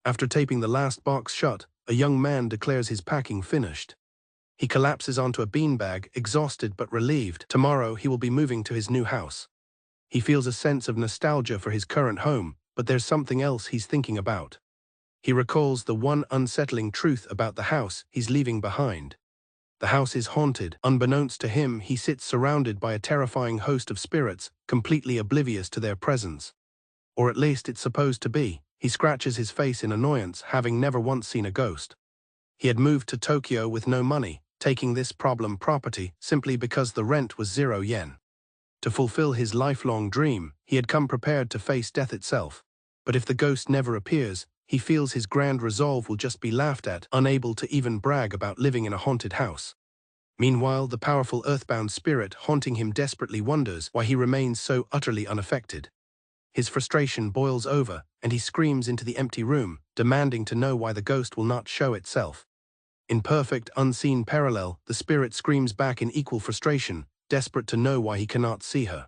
After taping the last box shut, a young man declares his packing finished. He collapses onto a beanbag, exhausted but relieved. Tomorrow he will be moving to his new house. He feels a sense of nostalgia for his current home, but there's something else he's thinking about. He recalls the one unsettling truth about the house he's leaving behind. The house is haunted. Unbeknownst to him, he sits surrounded by a terrifying host of spirits, completely oblivious to their presence. Or at least it's supposed to be. He scratches his face in annoyance, having never once seen a ghost. He had moved to Tokyo with no money, taking this problem property simply because the rent was 0 yen. To fulfill his lifelong dream, he had come prepared to face death itself. But if the ghost never appears, he feels his grand resolve will just be laughed at, unable to even brag about living in a haunted house. Meanwhile, the powerful earthbound spirit haunting him desperately wonders why he remains so utterly unaffected. His frustration boils over, and he screams into the empty room, demanding to know why the ghost will not show itself. In perfect, unseen parallel, the spirit screams back in equal frustration, desperate to know why he cannot see her.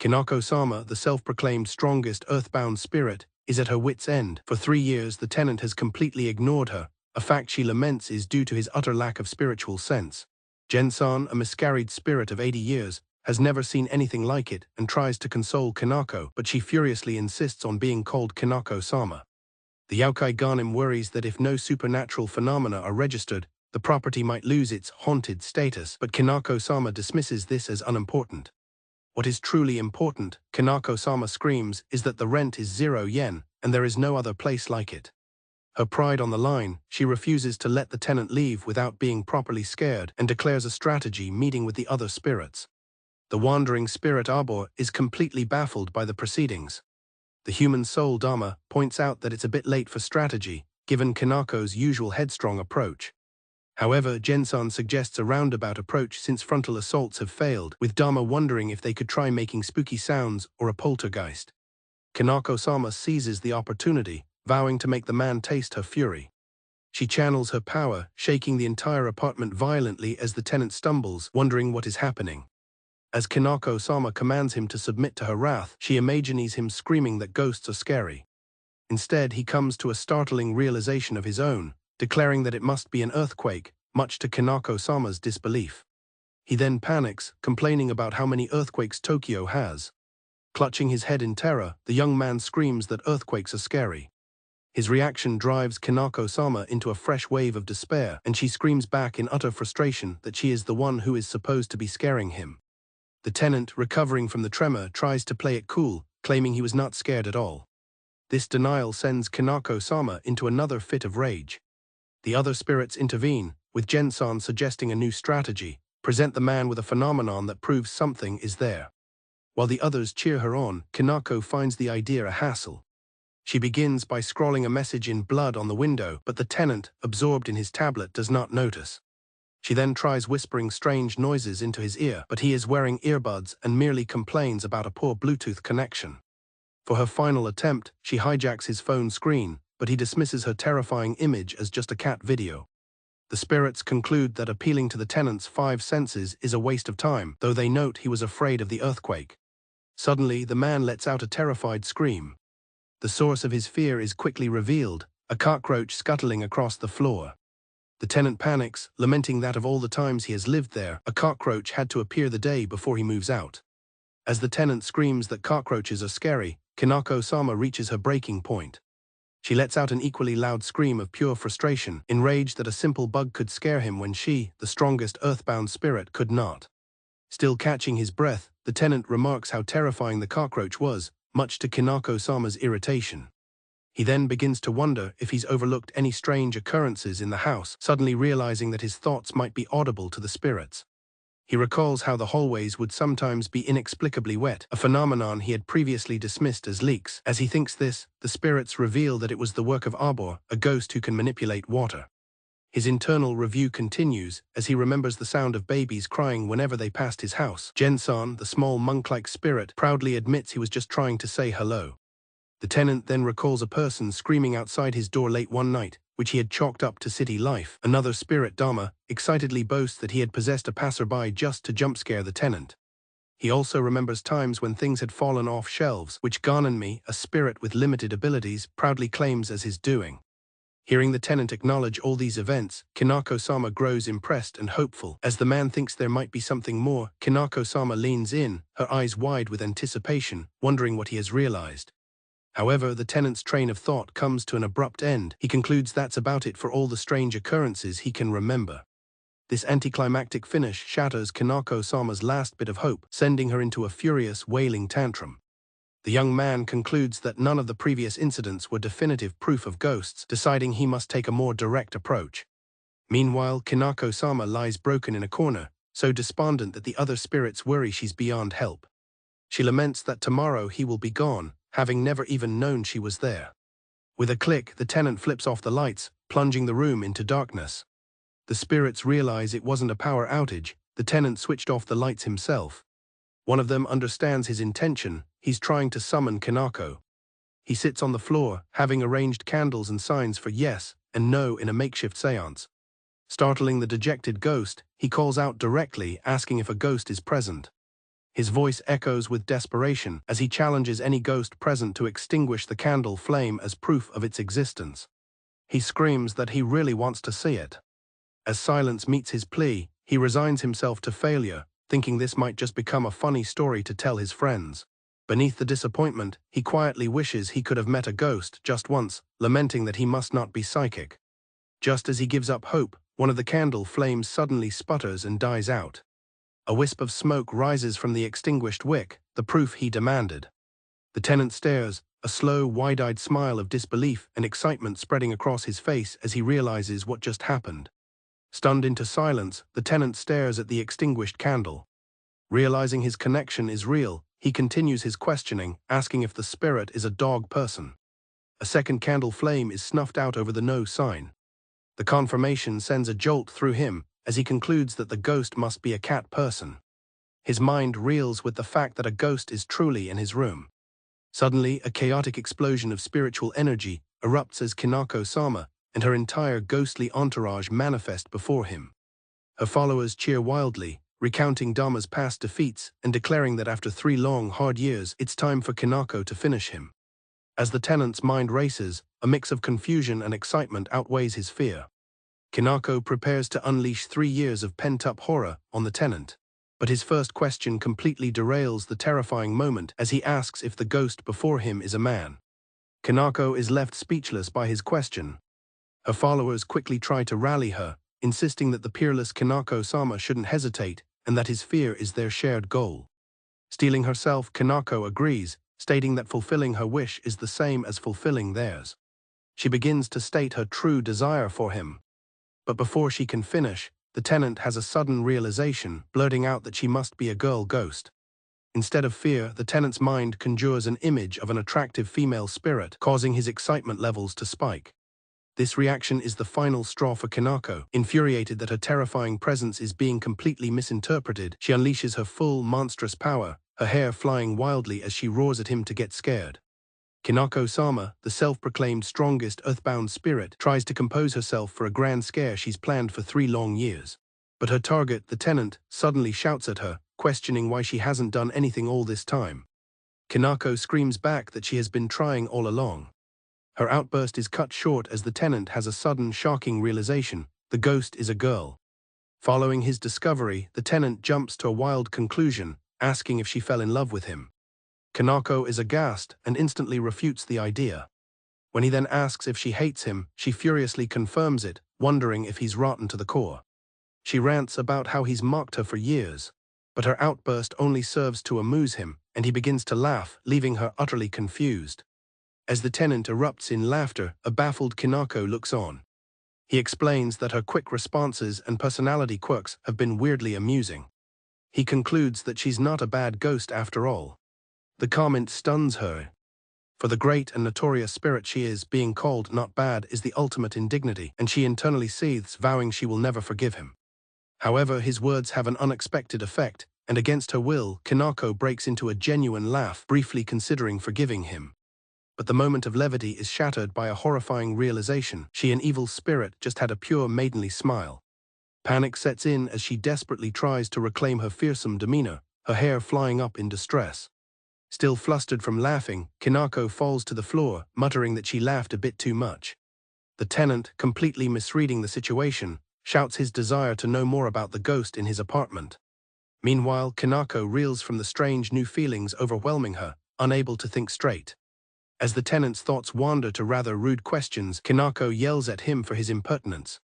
Kanako-sama, the self-proclaimed strongest earthbound spirit, is at her wit's end. For 3 years, the tenant has completely ignored her. A fact she laments is due to his utter lack of spiritual sense. Gensan, a miscarried spirit of 80 years, has never seen anything like it and tries to console Kanako, but she furiously insists on being called Kanako-sama. The Yaokai Ganem worries that if no supernatural phenomena are registered, the property might lose its haunted status, but Kanako-sama dismisses this as unimportant. What is truly important, Kanako-sama screams, is that the rent is 0 yen, and there is no other place like it. Her pride on the line, she refuses to let the tenant leave without being properly scared and declares a strategy meeting with the other spirits. The wandering spirit Arbor is completely baffled by the proceedings. The human soul Dharma points out that it's a bit late for strategy, given Kanako's usual headstrong approach. However, Gensan suggests a roundabout approach since frontal assaults have failed, with Dharma wondering if they could try making spooky sounds or a poltergeist. Kanako-sama seizes the opportunity, vowing to make the man taste her fury. She channels her power, shaking the entire apartment violently as the tenant stumbles, wondering what is happening. As Kanako-sama commands him to submit to her wrath, she imagines him screaming that ghosts are scary. Instead, he comes to a startling realization of his own, declaring that it must be an earthquake, much to Kanako-sama's disbelief. He then panics, complaining about how many earthquakes Tokyo has. Clutching his head in terror, the young man screams that earthquakes are scary. His reaction drives Kanako-sama into a fresh wave of despair, and she screams back in utter frustration that she is the one who is supposed to be scaring him. The tenant, recovering from the tremor, tries to play it cool, claiming he was not scared at all. This denial sends Kanako-sama into another fit of rage. The other spirits intervene, with Gensan suggesting a new strategy: present the man with a phenomenon that proves something is there. While the others cheer her on, Kanako finds the idea a hassle. She begins by scrawling a message in blood on the window, but the tenant, absorbed in his tablet, does not notice. She then tries whispering strange noises into his ear, but he is wearing earbuds and merely complains about a poor Bluetooth connection. For her final attempt, she hijacks his phone screen, but he dismisses her terrifying image as just a cat video. The spirits conclude that appealing to the tenant's 5 senses is a waste of time, though they note he was afraid of the earthquake. Suddenly, the man lets out a terrified scream. The source of his fear is quickly revealed: a cockroach scuttling across the floor. The tenant panics, lamenting that of all the times he has lived there, a cockroach had to appear the day before he moves out. As the tenant screams that cockroaches are scary, Kanako-sama reaches her breaking point. She lets out an equally loud scream of pure frustration, enraged that a simple bug could scare him when she, the strongest earthbound spirit, could not. Still catching his breath, the tenant remarks how terrifying the cockroach was, much to Kanako-sama's irritation. He then begins to wonder if he's overlooked any strange occurrences in the house, suddenly realizing that his thoughts might be audible to the spirits. He recalls how the hallways would sometimes be inexplicably wet, a phenomenon he had previously dismissed as leaks. As he thinks this, the spirits reveal that it was the work of Arbor, a ghost who can manipulate water. His internal review continues as he remembers the sound of babies crying whenever they passed his house. Gensan, the small monk-like spirit, proudly admits he was just trying to say hello. The tenant then recalls a person screaming outside his door late one night, which he had chalked up to city life. Another spirit, Dharma, excitedly boasts that he had possessed a passerby just to jump scare the tenant. He also remembers times when things had fallen off shelves, which Ganonmi, a spirit with limited abilities, proudly claims as his doing. Hearing the tenant acknowledge all these events, Kinako-sama grows impressed and hopeful. As the man thinks there might be something more, Kinako-sama leans in, her eyes wide with anticipation, wondering what he has realized. However, the tenant's train of thought comes to an abrupt end. He concludes that's about it for all the strange occurrences he can remember. This anticlimactic finish shatters Kinako-sama's last bit of hope, sending her into a furious, wailing tantrum. The young man concludes that none of the previous incidents were definitive proof of ghosts, deciding he must take a more direct approach. Meanwhile, Kinako-sama lies broken in a corner, so despondent that the other spirits worry she's beyond help. She laments that tomorrow he will be gone, having never even known she was there. With a click, the tenant flips off the lights, plunging the room into darkness. The spirits realize it wasn't a power outage. The tenant switched off the lights himself. One of them understands his intention. He's trying to summon Kinako. He sits on the floor, having arranged candles and signs for yes and no in a makeshift seance. Startling the dejected ghost, he calls out directly, asking if a ghost is present. His voice echoes with desperation as he challenges any ghost present to extinguish the candle flame as proof of its existence. He screams that he really wants to see it. As silence meets his plea, he resigns himself to failure, thinking this might just become a funny story to tell his friends. Beneath the disappointment, he quietly wishes he could have met a ghost just once, lamenting that he must not be psychic. Just as he gives up hope, one of the candle flames suddenly sputters and dies out. A wisp of smoke rises from the extinguished wick, the proof he demanded. The tenant stares, a slow, wide-eyed smile of disbelief and excitement spreading across his face as he realizes what just happened. Stunned into silence, the tenant stares at the extinguished candle. Realizing his connection is real, he continues his questioning, asking if the spirit is a dog person. A second candle flame is snuffed out over the no sign. The confirmation sends a jolt through him as he concludes that the ghost must be a cat person. His mind reels with the fact that a ghost is truly in his room. Suddenly, a chaotic explosion of spiritual energy erupts as Kinako-sama and her entire ghostly entourage manifest before him. Her followers cheer wildly, recounting Dama's past defeats and declaring that after 3 long, hard years, it's time for Kinako to finish him. As the tenant's mind races, a mix of confusion and excitement outweighs his fear. Kinako prepares to unleash 3 years of pent-up horror on the tenant. But his first question completely derails the terrifying moment as he asks if the ghost before him is a man. Kinako is left speechless by his question. Her followers quickly try to rally her, insisting that the peerless Kinako-sama shouldn't hesitate and that his fear is their shared goal. Steeling herself, Kinako agrees, stating that fulfilling her wish is the same as fulfilling theirs. She begins to state her true desire for him. But before she can finish, the tenant has a sudden realization, blurting out that she must be a girl ghost. Instead of fear, the tenant's mind conjures an image of an attractive female spirit, causing his excitement levels to spike. This reaction is the final straw for Kinako. Infuriated that her terrifying presence is being completely misinterpreted, she unleashes her full, monstrous power, her hair flying wildly as she roars at him to get scared. Kinako-sama, the self-proclaimed strongest earthbound spirit, tries to compose herself for a grand scare she's planned for 3 long years. But her target, the tenant, suddenly shouts at her, questioning why she hasn't done anything all this time. Kinako screams back that she has been trying all along. Her outburst is cut short as the tenant has a sudden, shocking realization: the ghost is a girl. Following his discovery, the tenant jumps to a wild conclusion, asking if she fell in love with him. Kinako is aghast and instantly refutes the idea. When he then asks if she hates him, she furiously confirms it, wondering if he's rotten to the core. She rants about how he's mocked her for years, but her outburst only serves to amuse him, and he begins to laugh, leaving her utterly confused. As the tenant erupts in laughter, a baffled Kinako looks on. He explains that her quick responses and personality quirks have been weirdly amusing. He concludes that she's not a bad ghost after all. The comment stuns her. For the great and notorious spirit she is, being called not bad is the ultimate indignity, and she internally seethes, vowing she will never forgive him. However, his words have an unexpected effect, and against her will, Kinako breaks into a genuine laugh, briefly considering forgiving him. But the moment of levity is shattered by a horrifying realization: she, an evil spirit, just had a pure maidenly smile. Panic sets in as she desperately tries to reclaim her fearsome demeanor, her hair flying up in distress. Still flustered from laughing, Kinako falls to the floor, muttering that she laughed a bit too much. The tenant, completely misreading the situation, shouts his desire to know more about the ghost in his apartment. Meanwhile, Kinako reels from the strange new feelings overwhelming her, unable to think straight. As the tenant's thoughts wander to rather rude questions, Kinako yells at him for his impertinence.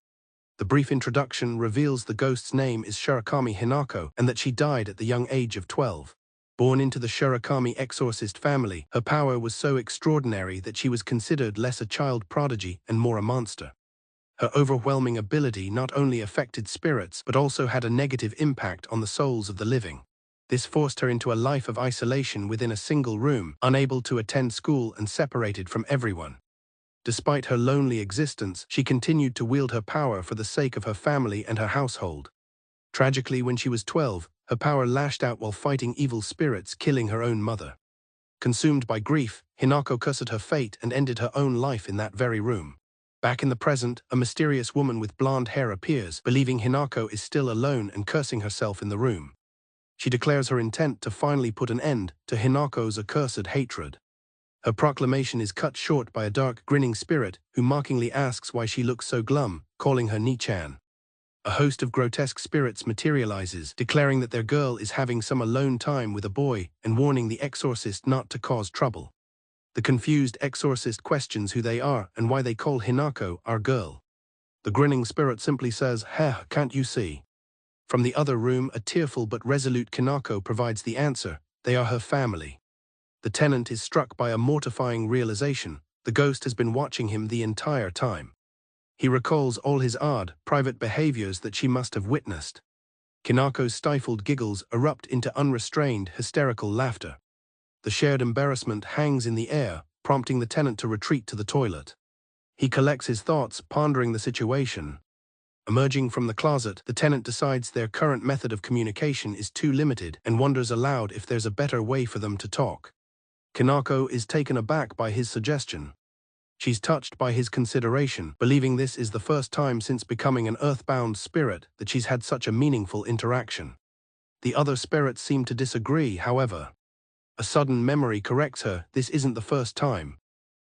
The brief introduction reveals the ghost's name is Shirakami Hinako and that she died at the young age of 12. Born into the Shirakami exorcist family, her power was so extraordinary that she was considered less a child prodigy and more a monster. Her overwhelming ability not only affected spirits but also had a negative impact on the souls of the living. This forced her into a life of isolation within a single room, unable to attend school and separated from everyone. Despite her lonely existence, she continued to wield her power for the sake of her family and her household. Tragically, when she was 12, her power lashed out while fighting evil spirits, killing her own mother. Consumed by grief, Hinako cursed her fate and ended her own life in that very room. Back in the present, a mysterious woman with blonde hair appears, believing Hinako is still alone and cursing herself in the room. She declares her intent to finally put an end to Hinako's accursed hatred. Her proclamation is cut short by a dark, grinning spirit who mockingly asks why she looks so glum, calling her Ni-chan. A host of grotesque spirits materializes, declaring that their girl is having some alone time with a boy and warning the exorcist not to cause trouble. The confused exorcist questions who they are and why they call Hinako our girl. The grinning spirit simply says, "Heh, can't you see?" From the other room, a tearful but resolute Kinako provides the answer: they are her family. The tenant is struck by a mortifying realization: the ghost has been watching him the entire time. He recalls all his odd, private behaviors that she must have witnessed. Kinako's stifled giggles erupt into unrestrained, hysterical laughter. The shared embarrassment hangs in the air, prompting the tenant to retreat to the toilet. He collects his thoughts, pondering the situation. Emerging from the closet, the tenant decides their current method of communication is too limited and wonders aloud if there's a better way for them to talk. Kinako is taken aback by his suggestion. She's touched by his consideration, believing this is the first time since becoming an earthbound spirit that she's had such a meaningful interaction. The other spirits seem to disagree, however. A sudden memory corrects her: this isn't the first time.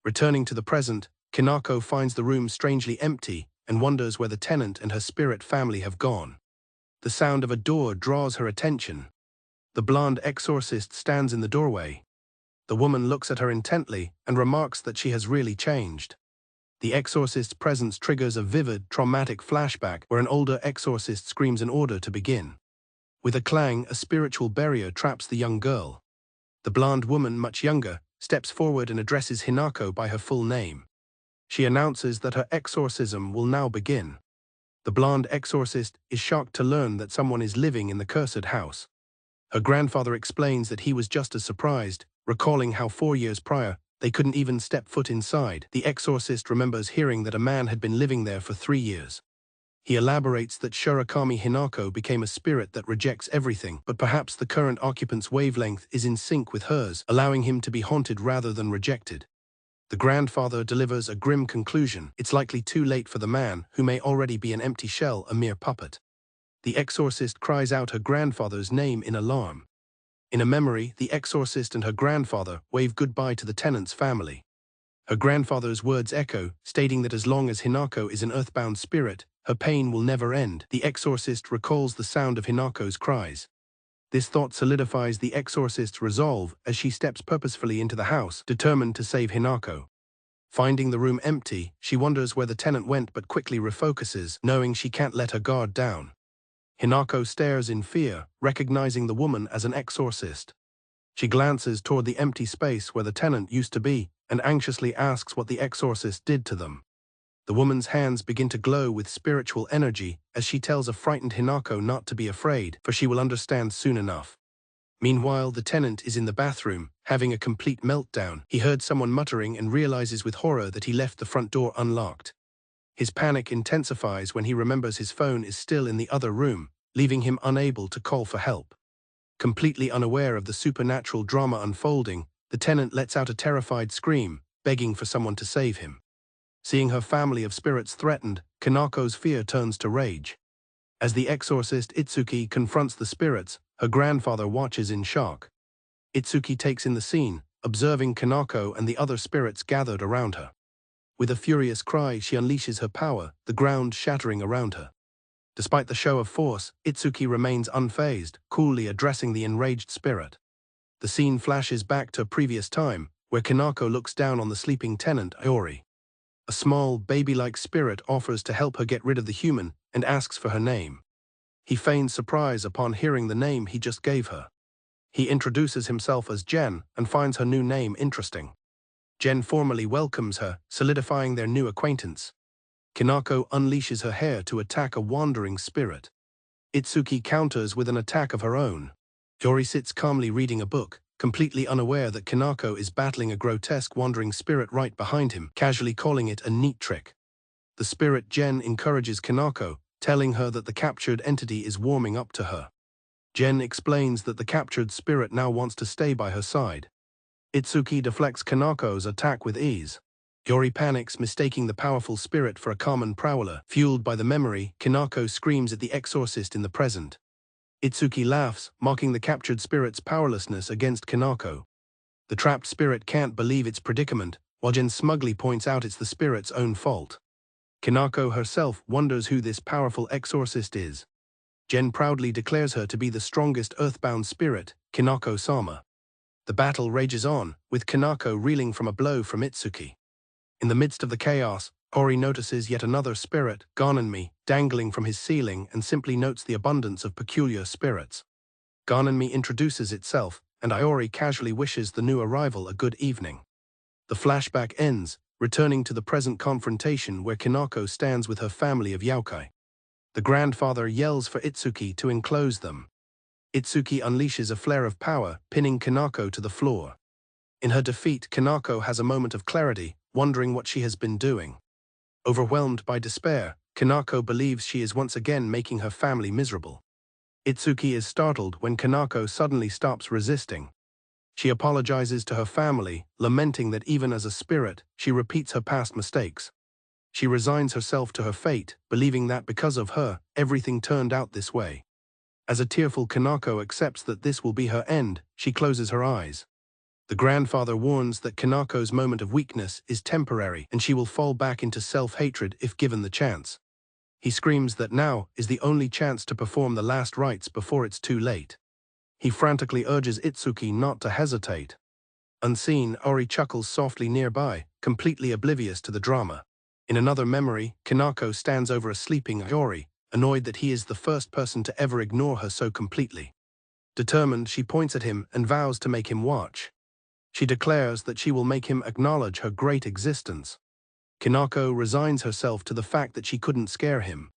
Returning to the present, Kinako finds the room strangely empty and wonders where the tenant and her spirit family have gone. The sound of a door draws her attention. The blonde exorcist stands in the doorway. The woman looks at her intently and remarks that she has really changed. The exorcist's presence triggers a vivid, traumatic flashback where an older exorcist screams an order to begin. With a clang, a spiritual barrier traps the young girl. The blonde woman, much younger, steps forward and addresses Hinako by her full name. She announces that her exorcism will now begin. The blonde exorcist is shocked to learn that someone is living in the cursed house. Her grandfather explains that he was just as surprised, recalling how 4 years prior, they couldn't even step foot inside. The exorcist remembers hearing that a man had been living there for 3 years. He elaborates that Shirakami Hinako became a spirit that rejects everything, but perhaps the current occupant's wavelength is in sync with hers, allowing him to be haunted rather than rejected. The grandfather delivers a grim conclusion: it's likely too late for the man, who may already be an empty shell, a mere puppet. The exorcist cries out her grandfather's name in alarm. In a memory, the exorcist and her grandfather wave goodbye to the tenant's family. Her grandfather's words echo, stating that as long as Hinako is an earthbound spirit, her pain will never end. The exorcist recalls the sound of Hinako's cries. This thought solidifies the exorcist's resolve as she steps purposefully into the house, determined to save Hinako. Finding the room empty, she wonders where the tenant went but quickly refocuses, knowing she can't let her guard down. Hinako stares in fear, recognizing the woman as an exorcist. She glances toward the empty space where the tenant used to be and anxiously asks what the exorcist did to them. The woman's hands begin to glow with spiritual energy as she tells a frightened Hinako not to be afraid, for she will understand soon enough. Meanwhile, the tenant is in the bathroom, having a complete meltdown. He heard someone muttering and realizes with horror that he left the front door unlocked. His panic intensifies when he remembers his phone is still in the other room, leaving him unable to call for help. Completely unaware of the supernatural drama unfolding, the tenant lets out a terrified scream, begging for someone to save him. Seeing her family of spirits threatened, Kinako's fear turns to rage. As the exorcist Itsuki confronts the spirits, Her grandfather watches in shock. Itsuki takes in the scene, observing Kanako and the other spirits gathered around her. With a furious cry, she unleashes her power, the ground shattering around her. Despite the show of force, Itsuki remains unfazed, coolly addressing the enraged spirit. The scene flashes back to a previous time, where Kanako looks down on the sleeping tenant, Iori. A small, baby-like spirit offers to help her get rid of the human and asks for her name. He feigns surprise upon hearing the name he just gave her. He introduces himself as Gen and finds her new name interesting. Gen formally welcomes her, solidifying their new acquaintance. Kanako unleashes her hair to attack a wandering spirit. Itsuki counters with an attack of her own. Iori sits calmly reading a book, completely unaware that Kanako is battling a grotesque wandering spirit right behind him, casually calling it a neat trick. The spirit Gen encourages Kanako, telling her that the captured entity is warming up to her. Gen explains that the captured spirit now wants to stay by her side. Itsuki deflects Kanako's attack with ease. Iori panics, mistaking the powerful spirit for a common prowler. Fueled by the memory, Kanako screams at the exorcist in the present. Itsuki laughs, mocking the captured spirit's powerlessness against Kanako. The trapped spirit can't believe its predicament, while Gen smugly points out it's the spirit's own fault. Kanako herself wonders who this powerful exorcist is. Gen proudly declares her to be the strongest earthbound spirit, Kanako-sama. The battle rages on, with Kanako reeling from a blow from Itsuki. In the midst of the chaos, Iori notices yet another spirit, Ganonmi, dangling from his ceiling and simply notes the abundance of peculiar spirits. Ganonmi introduces itself, and Iori casually wishes the new arrival a good evening. The flashback ends, returning to the present confrontation where Kanako stands with her family of yokai. The grandfather yells for Itsuki to enclose them. Itsuki unleashes a flare of power, pinning Kanako to the floor. In her defeat, Kanako has a moment of clarity, wondering what she has been doing. Overwhelmed by despair, Kanako believes she is once again making her family miserable. Itsuki is startled when Kanako suddenly stops resisting. She apologizes to her family, lamenting that even as a spirit, she repeats her past mistakes. She resigns herself to her fate, believing that because of her, everything turned out this way. As a tearful Kanako accepts that this will be her end, she closes her eyes. The grandfather warns that Kanako's moment of weakness is temporary and she will fall back into self-hatred if given the chance. He screams that now is the only chance to perform the last rites before it's too late. He frantically urges Itsuki not to hesitate. Unseen, Iori chuckles softly nearby, completely oblivious to the drama. In another memory, Kanako stands over a sleeping Iori, annoyed that he is the first person to ever ignore her so completely. Determined, she points at him and vows to make him watch. She declares that she will make him acknowledge her great existence. Kanako resigns herself to the fact that she couldn't scare him.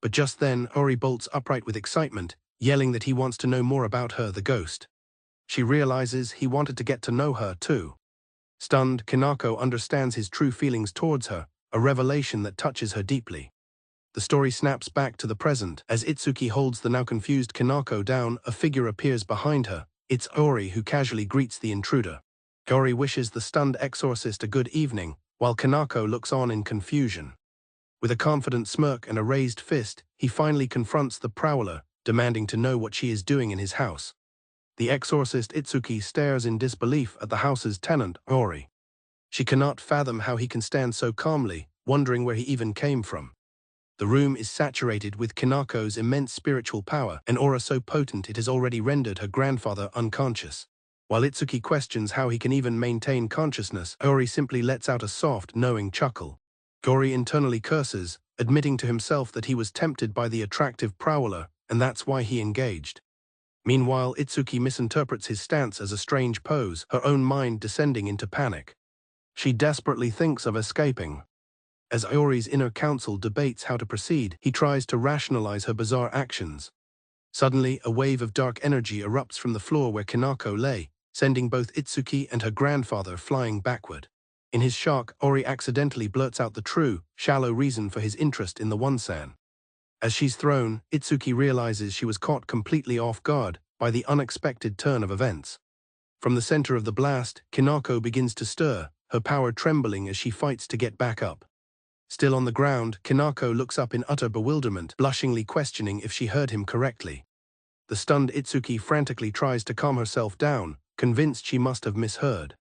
But just then, Iori bolts upright with excitement, yelling that he wants to know more about her, the ghost. She realizes he wanted to get to know her too. Stunned, Kanako understands his true feelings towards her, a revelation that touches her deeply. The story snaps back to the present. As Itsuki holds the now confused Kanako down, a figure appears behind her. It's Iori who casually greets the intruder. Iori wishes the stunned exorcist a good evening, while Kanako looks on in confusion. With a confident smirk and a raised fist, he finally confronts the prowler, demanding to know what she is doing in his house. The exorcist Itsuki stares in disbelief at the house's tenant, Iori. She cannot fathom how he can stand so calmly, wondering where he even came from. The room is saturated with Kanako's immense spiritual power, an aura so potent it has already rendered her grandfather unconscious. While Itsuki questions how he can even maintain consciousness, Iori simply lets out a soft, knowing chuckle. Iori internally curses, admitting to himself that he was tempted by the attractive prowler, and that's why he engaged. Meanwhile, Itsuki misinterprets his stance as a strange pose, her own mind descending into panic. She desperately thinks of escaping. As Iori's inner counsel debates how to proceed, he tries to rationalize her bizarre actions. Suddenly, a wave of dark energy erupts from the floor where Kanako lay, sending both Itsuki and her grandfather flying backward. In his shock, Iori accidentally blurts out the true, shallow reason for his interest in the Onsen. As she's thrown, Itsuki realizes she was caught completely off guard by the unexpected turn of events. From the center of the blast, Kanako begins to stir, her power trembling as she fights to get back up. Still on the ground, Kanako looks up in utter bewilderment, blushingly questioning if she heard him correctly. The stunned Itsuki frantically tries to calm herself down, convinced she must have misheard.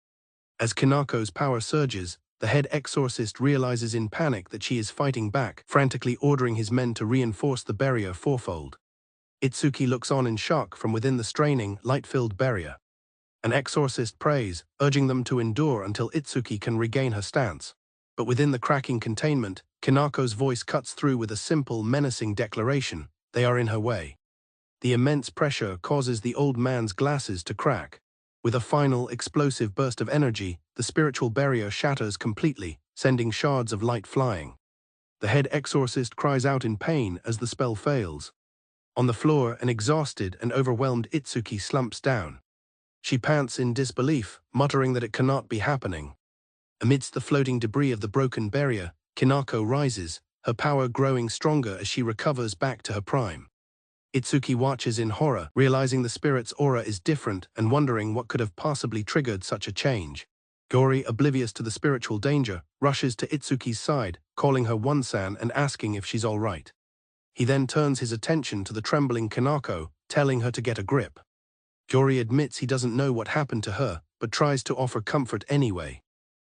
As Kanako's power surges, the head exorcist realizes in panic that she is fighting back, frantically ordering his men to reinforce the barrier fourfold. Itsuki looks on in shock from within the straining, light-filled barrier. An exorcist prays, urging them to endure until Itsuki can regain her stance. But within the cracking containment, Kanako's voice cuts through with a simple, menacing declaration: they are in her way. The immense pressure causes the old man's glasses to crack. With a final, explosive burst of energy, the spiritual barrier shatters completely, sending shards of light flying. The head exorcist cries out in pain as the spell fails. On the floor, an exhausted and overwhelmed Itsuki slumps down. She pants in disbelief, muttering that it cannot be happening. Amidst the floating debris of the broken barrier, Kanako rises, her power growing stronger as she recovers back to her prime. Itsuki watches in horror, realizing the spirit's aura is different and wondering what could have possibly triggered such a change. Gori, oblivious to the spiritual danger, rushes to Itsuki's side, calling her One-san and asking if she's all right. He then turns his attention to the trembling Kanako, telling her to get a grip. Gori admits he doesn't know what happened to her, but tries to offer comfort anyway.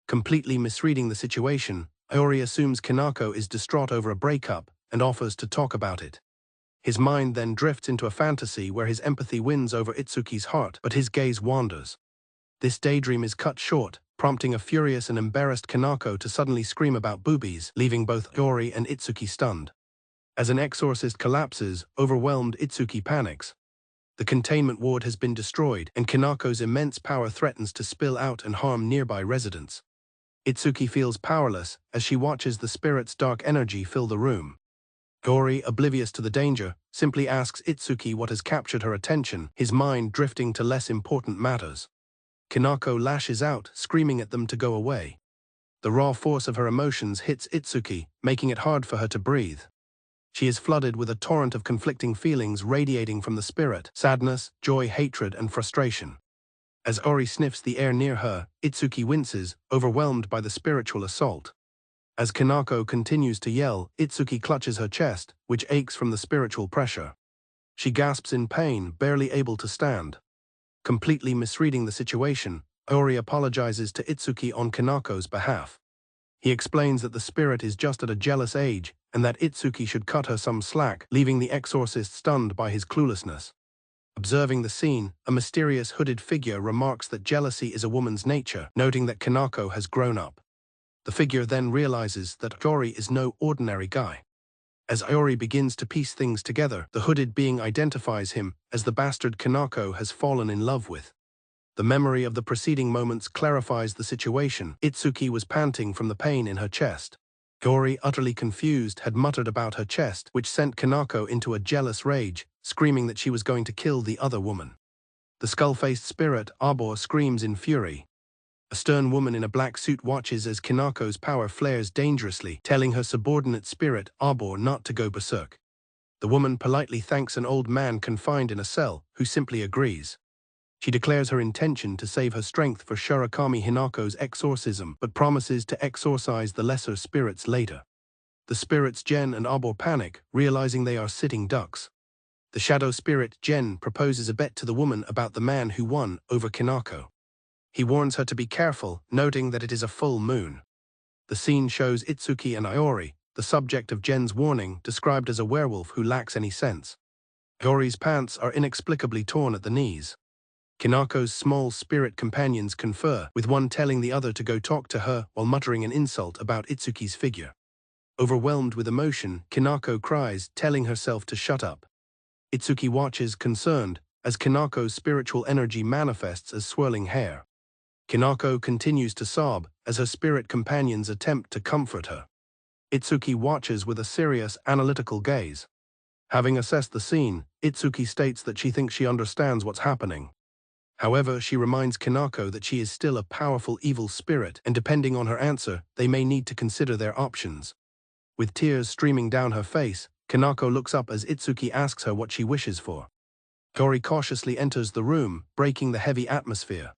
Completely misreading the situation, Iori assumes Kanako is distraught over a breakup and offers to talk about it. His mind then drifts into a fantasy where his empathy wins over Itsuki's heart, but his gaze wanders. This daydream is cut short, prompting a furious and embarrassed Kanako to suddenly scream about boobies, leaving both Iori and Itsuki stunned. As an exorcist collapses, overwhelmed Itsuki panics. The containment ward has been destroyed, and Kanako's immense power threatens to spill out and harm nearby residents. Itsuki feels powerless as she watches the spirit's dark energy fill the room. Gori, oblivious to the danger, simply asks Itsuki what has captured her attention, his mind drifting to less important matters. Kanako lashes out, screaming at them to go away. The raw force of her emotions hits Itsuki, making it hard for her to breathe. She is flooded with a torrent of conflicting feelings radiating from the spirit: sadness, joy, hatred, and frustration. As Ori sniffs the air near her, Itsuki winces, overwhelmed by the spiritual assault. As Kanako continues to yell, Itsuki clutches her chest, which aches from the spiritual pressure. She gasps in pain, barely able to stand. Completely misreading the situation, Ori apologizes to Itsuki on Kanako's behalf. He explains that the spirit is just at a jealous age, and that Itsuki should cut her some slack, leaving the exorcist stunned by his cluelessness. Observing the scene, a mysterious hooded figure remarks that jealousy is a woman's nature, noting that Kanako has grown up. The figure then realizes that Iori is no ordinary guy. As Iori begins to piece things together, the hooded being identifies him as the bastard Kanako has fallen in love with. The memory of the preceding moments clarifies the situation. Itsuki was panting from the pain in her chest. Iori, utterly confused, had muttered about her chest, which sent Kanako into a jealous rage, screaming that she was going to kill the other woman. The skull-faced spirit, Arbor, screams in fury. A stern woman in a black suit watches as Kanako's power flares dangerously, telling her subordinate spirit, Arbor, not to go berserk. The woman politely thanks an old man confined in a cell, who simply agrees. She declares her intention to save her strength for Shirakami Hinako's exorcism, but promises to exorcise the lesser spirits later. The spirits Gen and Arbor panic, realizing they are sitting ducks. The shadow spirit Gen proposes a bet to the woman about the man who won over Kanako. He warns her to be careful, noting that it is a full moon. The scene shows Itsuki and Iori, the subject of Gen's warning, described as a werewolf who lacks any sense. Iori's pants are inexplicably torn at the knees. Kanako's small spirit companions confer, with one telling the other to go talk to her while muttering an insult about Itsuki's figure. Overwhelmed with emotion, Kanako cries, telling herself to shut up. Itsuki watches, concerned, as Kanako's spiritual energy manifests as swirling hair. Kanako continues to sob as her spirit companions attempt to comfort her. Itsuki watches with a serious, analytical gaze. Having assessed the scene, Itsuki states that she thinks she understands what's happening. However, she reminds Kanako that she is still a powerful evil spirit, and depending on her answer, they may need to consider their options. With tears streaming down her face, Kanako looks up as Itsuki asks her what she wishes for. Gori cautiously enters the room, breaking the heavy atmosphere.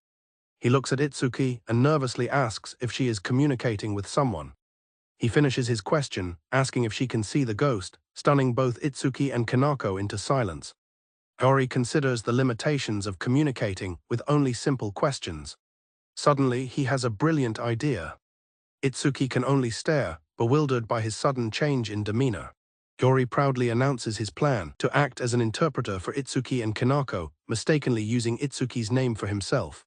He looks at Itsuki and nervously asks if she is communicating with someone. He finishes his question, asking if she can see the ghost, stunning both Itsuki and Kanako into silence. Iori considers the limitations of communicating with only simple questions. Suddenly, he has a brilliant idea. Itsuki can only stare, bewildered by his sudden change in demeanor. Iori proudly announces his plan to act as an interpreter for Itsuki and Kanako, mistakenly using Itsuki's name for himself.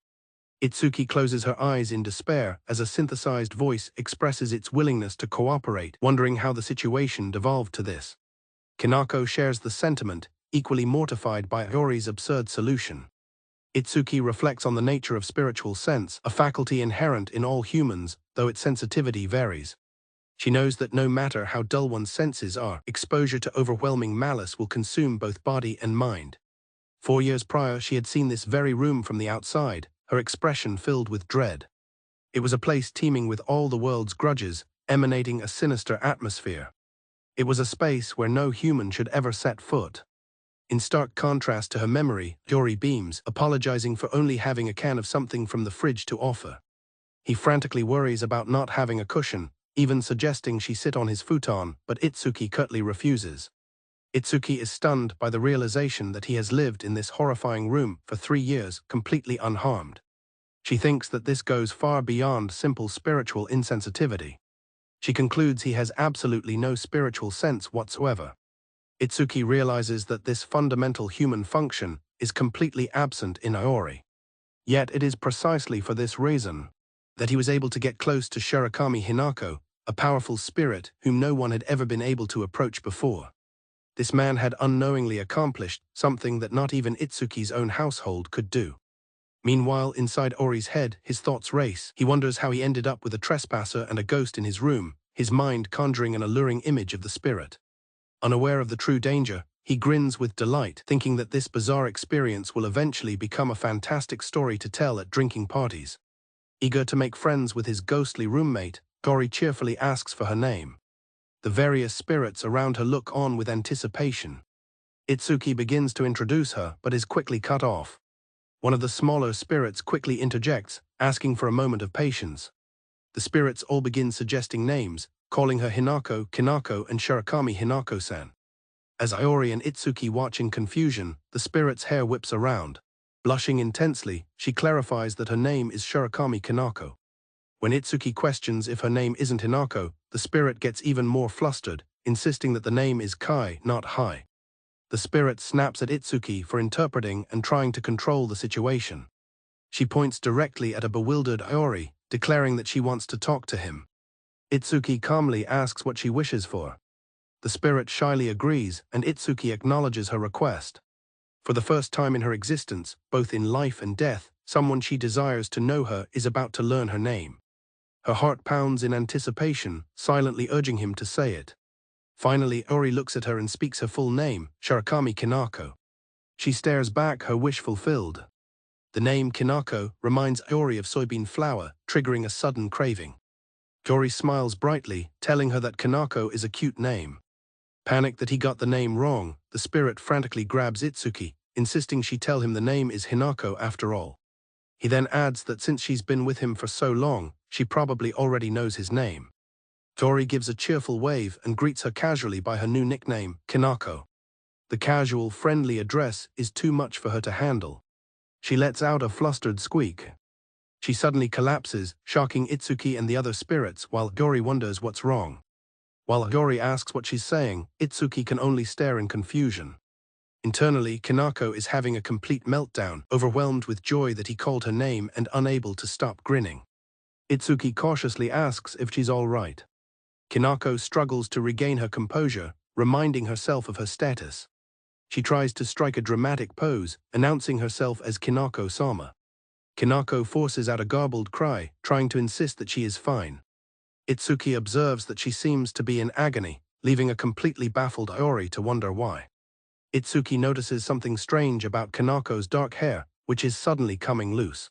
Itsuki closes her eyes in despair as a synthesized voice expresses its willingness to cooperate, wondering how the situation devolved to this. Kanako shares the sentiment, equally mortified by Iori's absurd solution. Itsuki reflects on the nature of spiritual sense, a faculty inherent in all humans, though its sensitivity varies. She knows that no matter how dull one's senses are, exposure to overwhelming malice will consume both body and mind. 4 years prior, she had seen this very room from the outside, her expression filled with dread. It was a place teeming with all the world's grudges, emanating a sinister atmosphere. It was a space where no human should ever set foot. In stark contrast to her memory, Iori beams, apologizing for only having a can of something from the fridge to offer. He frantically worries about not having a cushion, even suggesting she sit on his futon, but Itsuki curtly refuses. Itsuki is stunned by the realization that he has lived in this horrifying room for 3 years, completely unharmed. She thinks that this goes far beyond simple spiritual insensitivity. She concludes he has absolutely no spiritual sense whatsoever. Itsuki realizes that this fundamental human function is completely absent in Iori. Yet it is precisely for this reason that he was able to get close to Shirakami Hinako, a powerful spirit whom no one had ever been able to approach before. This man had unknowingly accomplished something that not even Itsuki's own household could do. Meanwhile, inside Iori's head, his thoughts race. He wonders how he ended up with a trespasser and a ghost in his room, his mind conjuring an alluring image of the spirit. Unaware of the true danger, he grins with delight, thinking that this bizarre experience will eventually become a fantastic story to tell at drinking parties. Eager to make friends with his ghostly roommate, Iori cheerfully asks for her name. The various spirits around her look on with anticipation. Itsuki begins to introduce her, but is quickly cut off. One of the smaller spirits quickly interjects, asking for a moment of patience. The spirits all begin suggesting names, calling her Hinako, Kanako, and Shirakami Hinako-san. As Iori and Itsuki watch in confusion, the spirit's hair whips around. Blushing intensely, she clarifies that her name is Shirakami Kanako. When Itsuki questions if her name isn't Hinako, the spirit gets even more flustered, insisting that the name is Kai, not Hai. The spirit snaps at Itsuki for interpreting and trying to control the situation. She points directly at a bewildered Iori, declaring that she wants to talk to him. Itsuki calmly asks what she wishes for. The spirit shyly agrees, and Itsuki acknowledges her request. For the first time in her existence, both in life and death, someone she desires to know her is about to learn her name. Her heart pounds in anticipation, silently urging him to say it. Finally, Iori looks at her and speaks her full name, Shirakami Kanako. She stares back, her wish fulfilled. The name Kanako reminds Iori of soybean flour, triggering a sudden craving. Iori smiles brightly, telling her that Kanako is a cute name. Panicked that he got the name wrong, the spirit frantically grabs Itsuki, insisting she tell him the name is Hinako after all. He then adds that since she's been with him for so long, she probably already knows his name. Iori gives a cheerful wave and greets her casually by her new nickname, Kanako. The casual, friendly address is too much for her to handle. She lets out a flustered squeak. She suddenly collapses, shocking Itsuki and the other spirits while Iori wonders what's wrong. While Iori asks what she's saying, Itsuki can only stare in confusion. Internally, Kanako is having a complete meltdown, overwhelmed with joy that he called her name and unable to stop grinning. Itsuki cautiously asks if she's all right. Kanako struggles to regain her composure, reminding herself of her status. She tries to strike a dramatic pose, announcing herself as Kanako-sama. Kanako forces out a garbled cry, trying to insist that she is fine. Itsuki observes that she seems to be in agony, leaving a completely baffled Iori to wonder why. Itsuki notices something strange about Kanako's dark hair, which is suddenly coming loose.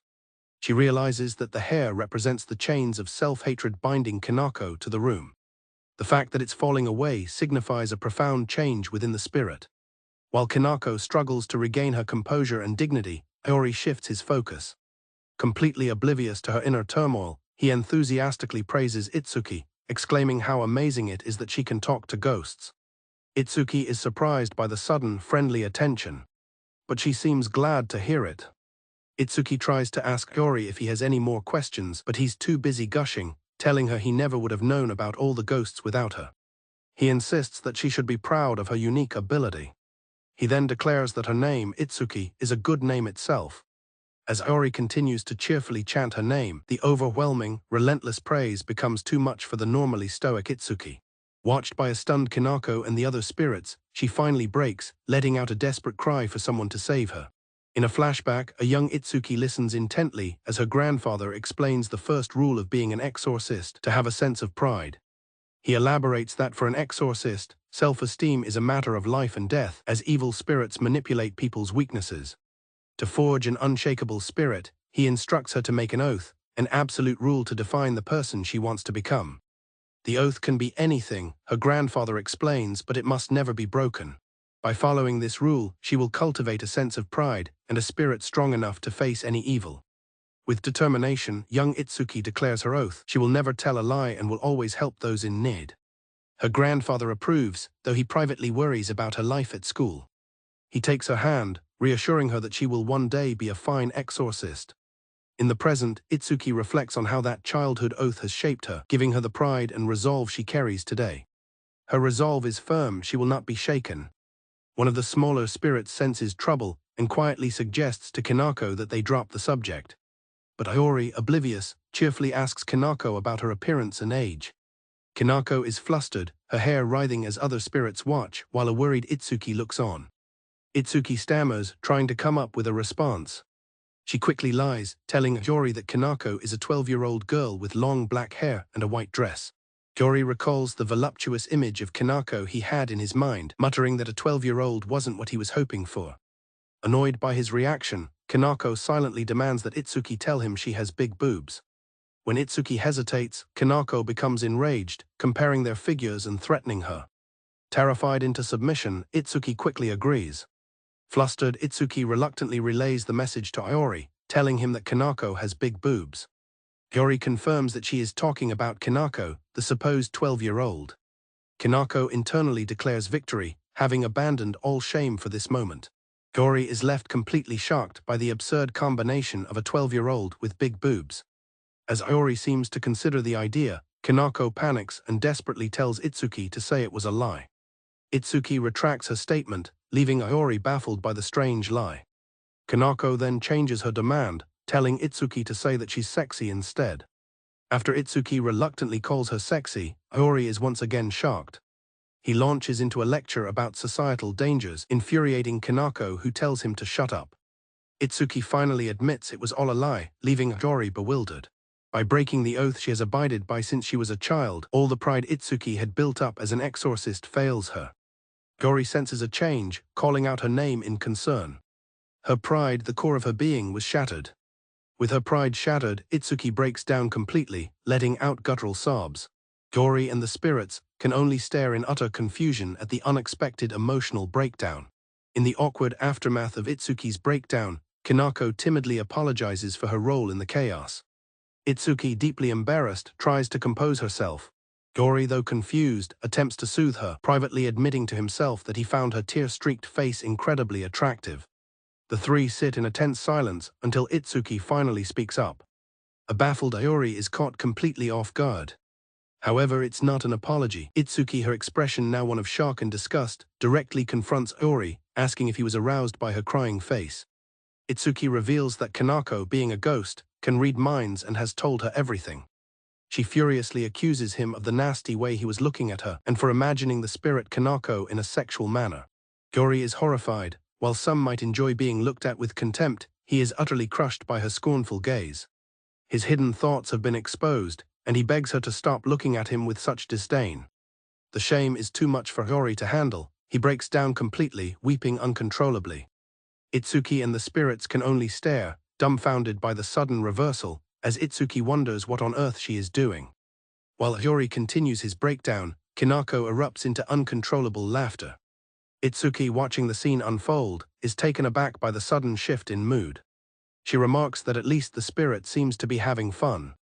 She realizes that the hair represents the chains of self-hatred binding Kanako to the room. The fact that it's falling away signifies a profound change within the spirit. While Kanako struggles to regain her composure and dignity, Iori shifts his focus. Completely oblivious to her inner turmoil, he enthusiastically praises Itsuki, exclaiming how amazing it is that she can talk to ghosts. Itsuki is surprised by the sudden, friendly attention. but she seems glad to hear it. Itsuki tries to ask Iori if he has any more questions, but he's too busy gushing, telling her he never would have known about all the ghosts without her. He insists that she should be proud of her unique ability. He then declares that her name, Itsuki, is a good name itself. As Iori continues to cheerfully chant her name, the overwhelming, relentless praise becomes too much for the normally stoic Itsuki. Watched by a stunned Kanako and the other spirits, she finally breaks, letting out a desperate cry for someone to save her. In a flashback, a young Itsuki listens intently as her grandfather explains the first rule of being an exorcist: to have a sense of pride. He elaborates that for an exorcist, self-esteem is a matter of life and death, as evil spirits manipulate people's weaknesses. To forge an unshakable spirit, he instructs her to make an oath, an absolute rule to define the person she wants to become. The oath can be anything, her grandfather explains, but it must never be broken. By following this rule, she will cultivate a sense of pride and a spirit strong enough to face any evil. With determination, young Itsuki declares her oath. She will never tell a lie and will always help those in need. Her grandfather approves, though he privately worries about her life at school. He takes her hand, reassuring her that she will one day be a fine exorcist. In the present, Itsuki reflects on how that childhood oath has shaped her, giving her the pride and resolve she carries today. Her resolve is firm, she will not be shaken. One of the smaller spirits senses trouble and quietly suggests to Kanako that they drop the subject. But Iori, oblivious, cheerfully asks Kanako about her appearance and age. Kanako is flustered, her hair writhing as other spirits watch, while a worried Itsuki looks on. Itsuki stammers, trying to come up with a response. She quickly lies, telling Iori that Kanako is a 12-year-old girl with long black hair and a white dress. Iori recalls the voluptuous image of Kanako he had in his mind, muttering that a 12-year-old wasn't what he was hoping for. Annoyed by his reaction, Kanako silently demands that Itsuki tell him she has big boobs. When Itsuki hesitates, Kanako becomes enraged, comparing their figures and threatening her. Terrified into submission, Itsuki quickly agrees. Flustered, Itsuki reluctantly relays the message to Iori, telling him that Kanako has big boobs. Iori confirms that she is talking about Kanako, the supposed 12-year-old. Kanako internally declares victory, having abandoned all shame for this moment. Iori is left completely shocked by the absurd combination of a 12-year-old with big boobs. As Iori seems to consider the idea, Kanako panics and desperately tells Itsuki to say it was a lie. Itsuki retracts her statement, leaving Iori baffled by the strange lie. Kanako then changes her demand, telling Itsuki to say that she's sexy instead. After Itsuki reluctantly calls her sexy, Iori is once again shocked. He launches into a lecture about societal dangers, infuriating Kanako, who tells him to shut up. Itsuki finally admits it was all a lie, leaving Iori bewildered. By breaking the oath she has abided by since she was a child, all the pride Itsuki had built up as an exorcist fails her. Iori senses a change, calling out her name in concern. Her pride, the core of her being, was shattered. With her pride shattered, Itsuki breaks down completely, letting out guttural sobs. Iori and the spirits can only stare in utter confusion at the unexpected emotional breakdown. In the awkward aftermath of Itsuki's breakdown, Kanako timidly apologizes for her role in the chaos. Itsuki, deeply embarrassed, tries to compose herself. Iori, though confused, attempts to soothe her, privately admitting to himself that he found her tear-streaked face incredibly attractive. The three sit in a tense silence until Itsuki finally speaks up. A baffled Iori is caught completely off guard. However, it's not an apology. Itsuki, her expression now one of shock and disgust, directly confronts Iori, asking if he was aroused by her crying face. Itsuki reveals that Kanako, being a ghost, can read minds and has told her everything. She furiously accuses him of the nasty way he was looking at her and for imagining the spirit Kanako in a sexual manner. Iori is horrified. While some might enjoy being looked at with contempt, he is utterly crushed by her scornful gaze. His hidden thoughts have been exposed, and he begs her to stop looking at him with such disdain. The shame is too much for Iori to handle. He breaks down completely, weeping uncontrollably. Itsuki and the spirits can only stare, dumbfounded by the sudden reversal, as Itsuki wonders what on earth she is doing. While Iori continues his breakdown, Kanako erupts into uncontrollable laughter. Itsuki, watching the scene unfold, is taken aback by the sudden shift in mood. She remarks that at least the spirit seems to be having fun.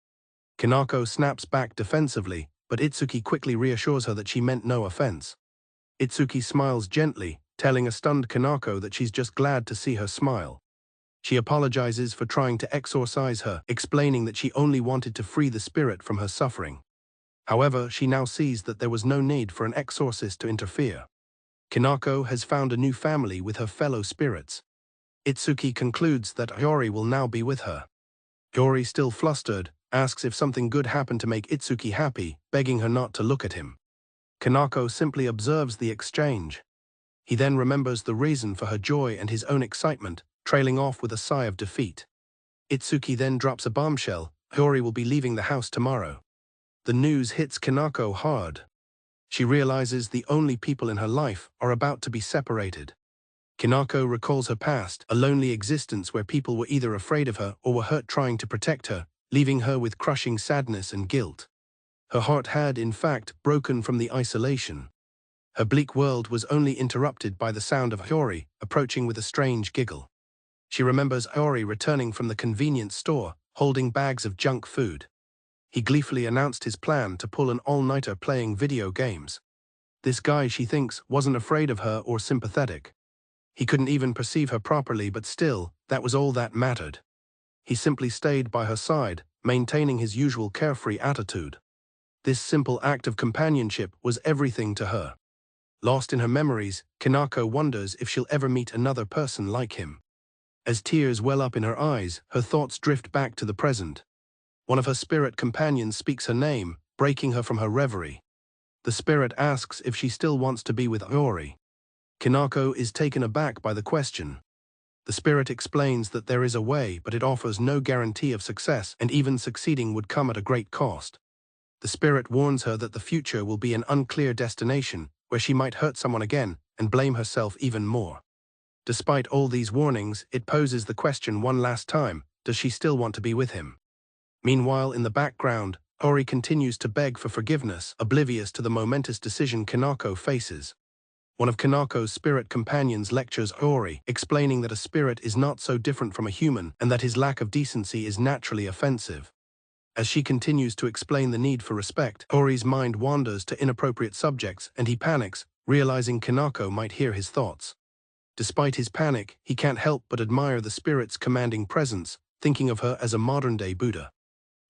Kanako snaps back defensively, but Itsuki quickly reassures her that she meant no offense. Itsuki smiles gently, telling a stunned Kanako that she's just glad to see her smile. She apologizes for trying to exorcise her, explaining that she only wanted to free the spirit from her suffering. However, she now sees that there was no need for an exorcist to interfere. Kanako has found a new family with her fellow spirits. Itsuki concludes that Hiyori will now be with her. Hiyori, still flustered, asks if something good happened to make Itsuki happy, begging her not to look at him. Kanako simply observes the exchange. He then remembers the reason for her joy and his own excitement, trailing off with a sigh of defeat. Itsuki then drops a bombshell: Hiyori will be leaving the house tomorrow. The news hits Kanako hard. She realizes the only people in her life are about to be separated. Kanako recalls her past, a lonely existence where people were either afraid of her or were hurt trying to protect her, leaving her with crushing sadness and guilt. Her heart had, in fact, broken from the isolation. Her bleak world was only interrupted by the sound of Hiyori approaching with a strange giggle. She remembers Hiyori returning from the convenience store, holding bags of junk food. He gleefully announced his plan to pull an all-nighter playing video games. This guy, she thinks, wasn't afraid of her or sympathetic. He couldn't even perceive her properly, but still, that was all that mattered. He simply stayed by her side, maintaining his usual carefree attitude. This simple act of companionship was everything to her. Lost in her memories, Kanako wonders if she'll ever meet another person like him. As tears well up in her eyes, her thoughts drift back to the present. One of her spirit companions speaks her name, breaking her from her reverie. The spirit asks if she still wants to be with Hiyori. Kanako is taken aback by the question. The spirit explains that there is a way, but it offers no guarantee of success, and even succeeding would come at a great cost. The spirit warns her that the future will be an unclear destination, where she might hurt someone again and blame herself even more. Despite all these warnings, it poses the question one last time: does she still want to be with him? Meanwhile, in the background, Hiyori continues to beg for forgiveness, oblivious to the momentous decision Kanako faces. One of Kanako's spirit companions lectures Hiyori, explaining that a spirit is not so different from a human and that his lack of decency is naturally offensive. As she continues to explain the need for respect, Hiyori's mind wanders to inappropriate subjects and he panics, realizing Kanako might hear his thoughts. Despite his panic, he can't help but admire the spirit's commanding presence, thinking of her as a modern-day Buddha.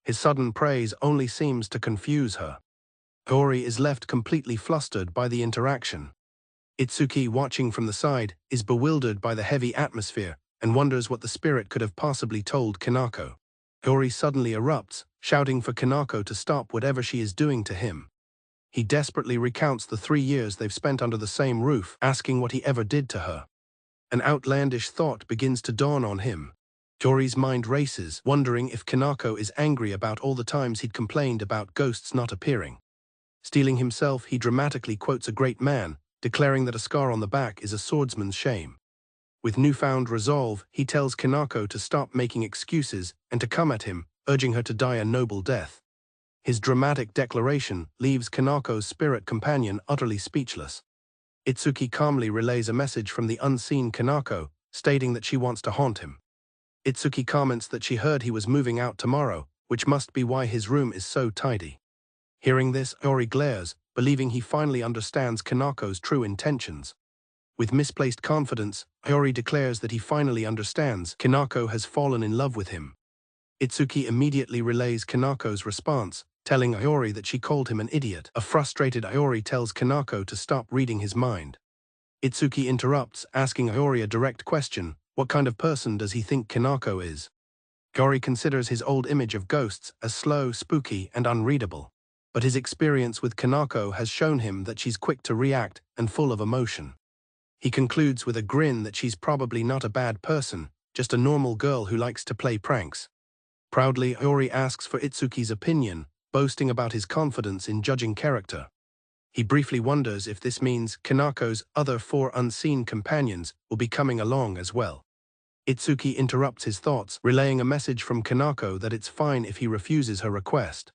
His sudden praise only seems to confuse her. Hiyori is left completely flustered by the interaction. Itsuki, watching from the side, is bewildered by the heavy atmosphere and wonders what the spirit could have possibly told Kanako. Hiyori suddenly erupts, shouting for Kanako to stop whatever she is doing to him. He desperately recounts the 3 years they've spent under the same roof, asking what he ever did to her. An outlandish thought begins to dawn on him. Hiyori's mind races, wondering if Kanako is angry about all the times he'd complained about ghosts not appearing. Steeling himself, he dramatically quotes a great man, declaring that a scar on the back is a swordsman's shame. With newfound resolve, he tells Kanako to stop making excuses and to come at him, urging her to die a noble death. His dramatic declaration leaves Kanako's spirit companion utterly speechless. Itsuki calmly relays a message from the unseen Kanako, stating that she wants to haunt him. Itsuki comments that she heard he was moving out tomorrow, which must be why his room is so tidy. Hearing this, Hiyori glares, believing he finally understands Kanako's true intentions. With misplaced confidence, Hiyori declares that he finally understands Kanako has fallen in love with him. Itsuki immediately relays Kanako's response, telling Hiyori that she called him an idiot. A frustrated Hiyori tells Kanako to stop reading his mind. Itsuki interrupts, asking Hiyori a direct question: what kind of person does he think Kanako is? Hiyori considers his old image of ghosts as slow, spooky, and unreadable. But his experience with Kanako has shown him that she's quick to react and full of emotion. He concludes with a grin that she's probably not a bad person, just a normal girl who likes to play pranks. Proudly, Hiyori asks for Itsuki's opinion, boasting about his confidence in judging character. He briefly wonders if this means Kanako's other 4 unseen companions will be coming along as well. Itsuki interrupts his thoughts, relaying a message from Kanako that it's fine if he refuses her request.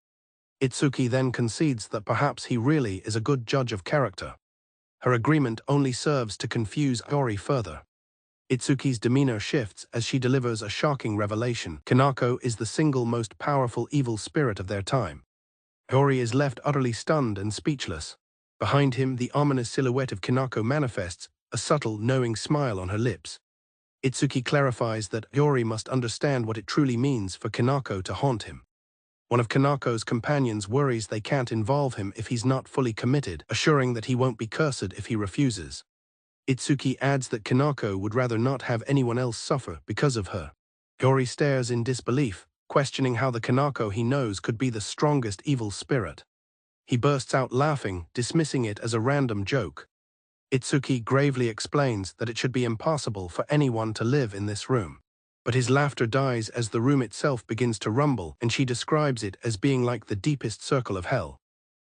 Itsuki then concedes that perhaps he really is a good judge of character. Her agreement only serves to confuse Hiyori further. Itsuki's demeanor shifts as she delivers a shocking revelation: Kanako is the single most powerful evil spirit of their time. Hiyori is left utterly stunned and speechless. Behind him, the ominous silhouette of Kanako manifests, a subtle, knowing smile on her lips. Itsuki clarifies that Iori must understand what it truly means for Kanako to haunt him. One of Kanako's companions worries they can't involve him if he's not fully committed, assuring that he won't be cursed if he refuses. Itsuki adds that Kanako would rather not have anyone else suffer because of her. Iori stares in disbelief, questioning how the Kanako he knows could be the strongest evil spirit. He bursts out laughing, dismissing it as a random joke. Itsuki gravely explains that it should be impossible for anyone to live in this room. But his laughter dies as the room itself begins to rumble, and she describes it as being like the deepest circle of hell.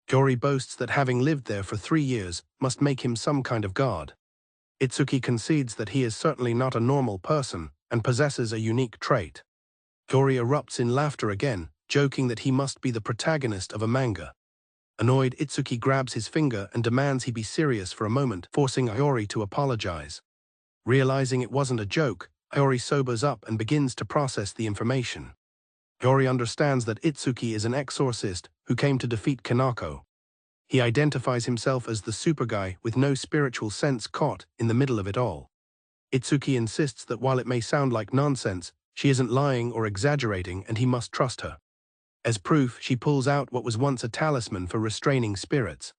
Iori boasts that having lived there for 3 years must make him some kind of god. Itsuki concedes that he is certainly not a normal person and possesses a unique trait. Iori erupts in laughter again, joking that he must be the protagonist of a manga. Annoyed, Itsuki grabs his finger and demands he be serious for a moment, forcing Iori to apologize. Realizing it wasn't a joke, Iori sobers up and begins to process the information. Iori understands that Itsuki is an exorcist who came to defeat Kanako. He identifies himself as the super guy with no spiritual sense caught in the middle of it all. Itsuki insists that while it may sound like nonsense, she isn't lying or exaggerating and he must trust her. As proof, she pulls out what was once a talisman for restraining spirits.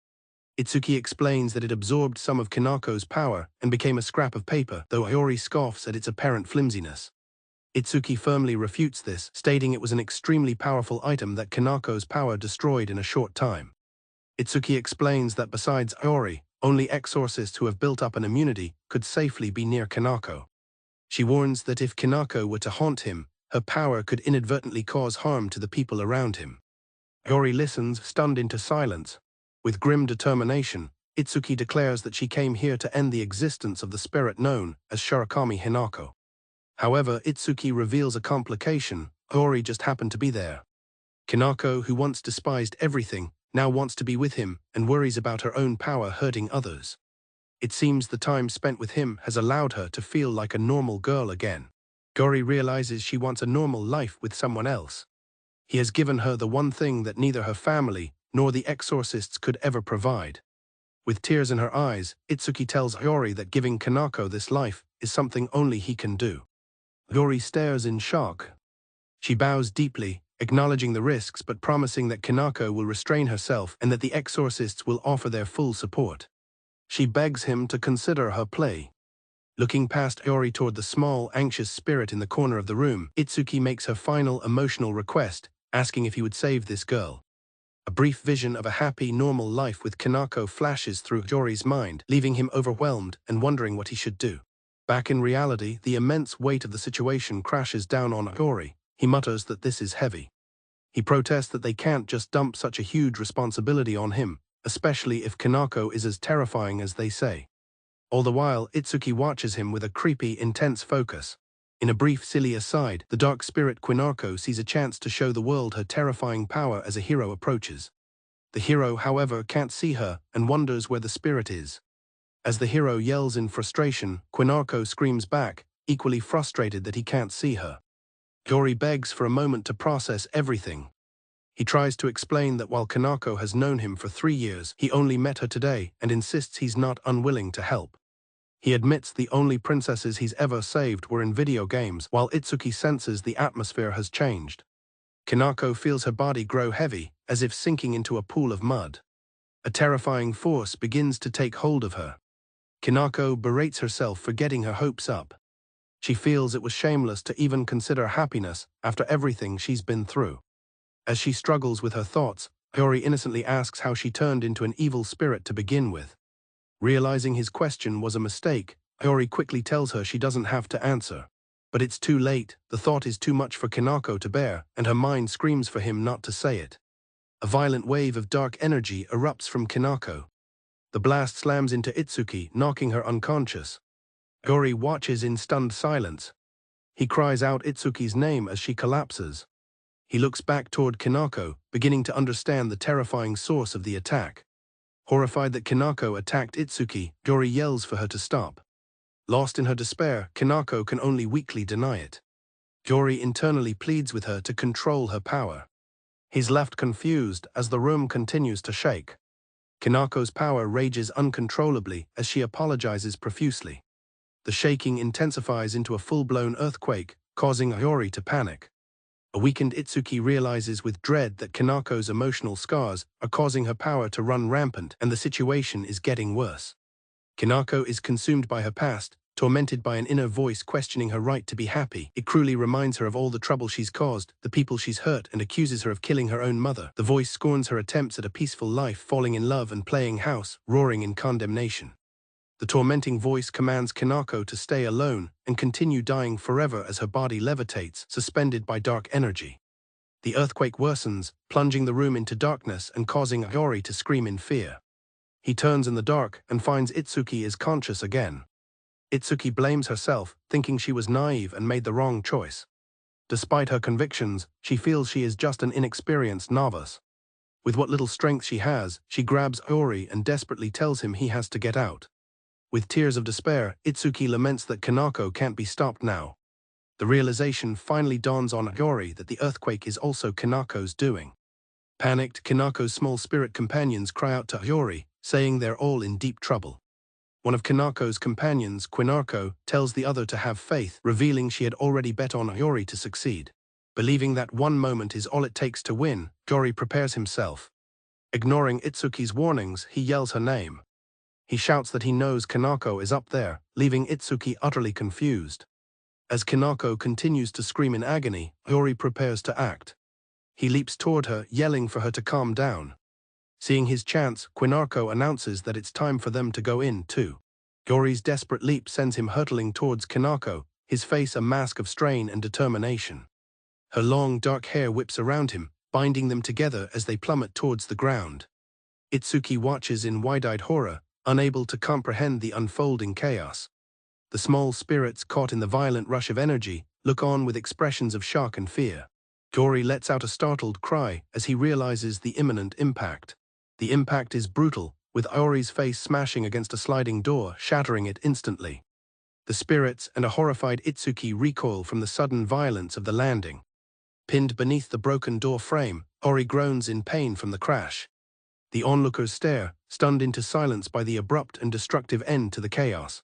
Itsuki explains that it absorbed some of Kanako's power and became a scrap of paper, though Iori scoffs at its apparent flimsiness. Itsuki firmly refutes this, stating it was an extremely powerful item that Kanako's power destroyed in a short time. Itsuki explains that besides Iori, only exorcists who have built up an immunity could safely be near Kanako. She warns that if Kanako were to haunt him, her power could inadvertently cause harm to the people around him. Iori listens, stunned into silence. With grim determination, Itsuki declares that she came here to end the existence of the spirit known as Shirakami Hinako. However, Itsuki reveals a complication. Iori just happened to be there. Kanako, who once despised everything, now wants to be with him and worries about her own power hurting others. It seems the time spent with him has allowed her to feel like a normal girl again. Iori realizes she wants a normal life with someone else. He has given her the one thing that neither her family nor the exorcists could ever provide. With tears in her eyes, Itsuki tells Iori that giving Kanako this life is something only he can do. Iori stares in shock. She bows deeply, acknowledging the risks but promising that Kanako will restrain herself and that the exorcists will offer their full support. She begs him to consider her plea. Looking past Iori toward the small, anxious spirit in the corner of the room, Itsuki makes her final emotional request, asking if he would save this girl. A brief vision of a happy, normal life with Kanako flashes through Iori's mind, leaving him overwhelmed and wondering what he should do. Back in reality, the immense weight of the situation crashes down on Iori. He mutters that this is heavy. He protests that they can't just dump such a huge responsibility on him, especially if Kanako is as terrifying as they say. All the while, Itsuki watches him with a creepy, intense focus. In a brief, silly aside, the dark spirit Quinarco sees a chance to show the world her terrifying power as a hero approaches. The hero, however, can't see her and wonders where the spirit is. As the hero yells in frustration, Quinarco screams back, equally frustrated that he can't see her. Iori begs for a moment to process everything. He tries to explain that while Kanako has known him for 3 years, he only met her today and insists he's not unwilling to help. He admits the only princesses he's ever saved were in video games, while Itsuki senses the atmosphere has changed. Kanako feels her body grow heavy, as if sinking into a pool of mud. A terrifying force begins to take hold of her. Kanako berates herself for getting her hopes up. She feels it was shameless to even consider happiness after everything she's been through. As she struggles with her thoughts, Iori innocently asks how she turned into an evil spirit to begin with. Realizing his question was a mistake, Iori quickly tells her she doesn't have to answer. But it's too late, the thought is too much for Kanako to bear, and her mind screams for him not to say it. A violent wave of dark energy erupts from Kanako. The blast slams into Itsuki, knocking her unconscious. Iori watches in stunned silence. He cries out Itsuki's name as she collapses. He looks back toward Kanako, beginning to understand the terrifying source of the attack. Horrified that Kanako attacked Itsuki, Iori yells for her to stop. Lost in her despair, Kanako can only weakly deny it. Iori internally pleads with her to control her power. He's left confused as the room continues to shake. Kinako's power rages uncontrollably as she apologizes profusely. The shaking intensifies into a full-blown earthquake, causing Iori to panic. A weakened Itsuki realizes with dread that Kinako's emotional scars are causing her power to run rampant, and the situation is getting worse. Kinako is consumed by her past, tormented by an inner voice questioning her right to be happy. It cruelly reminds her of all the trouble she's caused, the people she's hurt, and accuses her of killing her own mother. The voice scorns her attempts at a peaceful life, falling in love and playing house, roaring in condemnation. The tormenting voice commands Kinako to stay alone and continue dying forever as her body levitates, suspended by dark energy. The earthquake worsens, plunging the room into darkness and causing Iori to scream in fear. He turns in the dark and finds Itsuki is conscious again. Itsuki blames herself, thinking she was naive and made the wrong choice. Despite her convictions, she feels she is just an inexperienced novice. With what little strength she has, she grabs Iori and desperately tells him he has to get out. With tears of despair, Itsuki laments that Kinako can't be stopped now. The realization finally dawns on Iori that the earthquake is also Kinako's doing. Panicked, Kinako's small spirit companions cry out to Iori, saying they're all in deep trouble. One of Kinako's companions, Quinarco, tells the other to have faith, revealing she had already bet on Iori to succeed. Believing that one moment is all it takes to win, Iori prepares himself. Ignoring Itsuki's warnings, he yells her name. He shouts that he knows Kinako is up there, leaving Itsuki utterly confused. As Kinako continues to scream in agony, Iori prepares to act. He leaps toward her, yelling for her to calm down. Seeing his chance, Quinarco announces that it's time for them to go in, too. Iori's desperate leap sends him hurtling towards Kinako, his face a mask of strain and determination. Her long, dark hair whips around him, binding them together as they plummet towards the ground. Itsuki watches in wide-eyed horror, unable to comprehend the unfolding chaos. The small spirits, caught in the violent rush of energy, look on with expressions of shock and fear. Iori lets out a startled cry as he realizes the imminent impact. The impact is brutal, with Iori's face smashing against a sliding door, shattering it instantly. The spirits and a horrified Itsuki recoil from the sudden violence of the landing. Pinned beneath the broken door frame, Iori groans in pain from the crash. The onlookers stare, stunned into silence by the abrupt and destructive end to the chaos.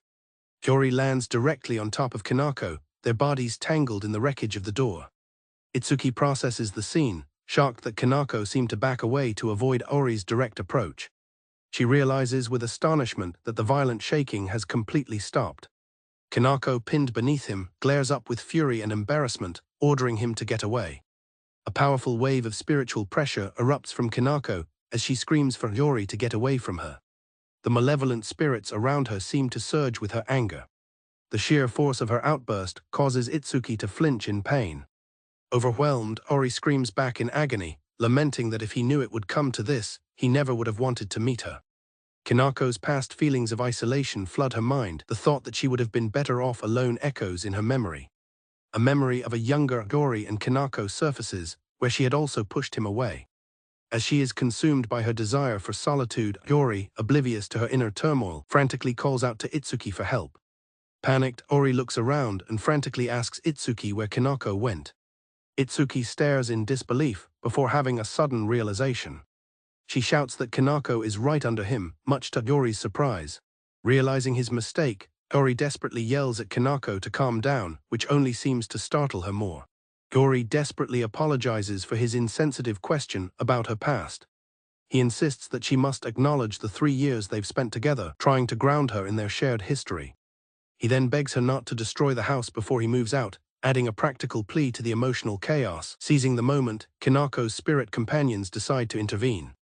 Iori lands directly on top of Kinako, their bodies tangled in the wreckage of the door. Itsuki processes the scene, shocked that Kinako seemed to back away to avoid Iori's direct approach. She realizes with astonishment that the violent shaking has completely stopped. Kinako, pinned beneath him, glares up with fury and embarrassment, ordering him to get away. A powerful wave of spiritual pressure erupts from Kinako as she screams for Iori to get away from her. The malevolent spirits around her seem to surge with her anger. The sheer force of her outburst causes Itsuki to flinch in pain. Overwhelmed, Iori screams back in agony, lamenting that if he knew it would come to this, he never would have wanted to meet her. Kinako's past feelings of isolation flood her mind. The thought that she would have been better off alone echoes in her memory. A memory of a younger Iori and Kinako surfaces, where she had also pushed him away. As she is consumed by her desire for solitude, Iori, oblivious to her inner turmoil, frantically calls out to Itsuki for help. Panicked, Iori looks around and frantically asks Itsuki where Kinako went. Itsuki stares in disbelief before having a sudden realization. She shouts that Kinako is right under him, much to Iori's surprise. Realizing his mistake, Iori desperately yells at Kinako to calm down, which only seems to startle her more. Iori desperately apologizes for his insensitive question about her past. He insists that she must acknowledge the 3 years they've spent together, trying to ground her in their shared history. He then begs her not to destroy the house before he moves out, adding a practical plea to the emotional chaos. Seizing the moment, Kinako's spirit companions decide to intervene.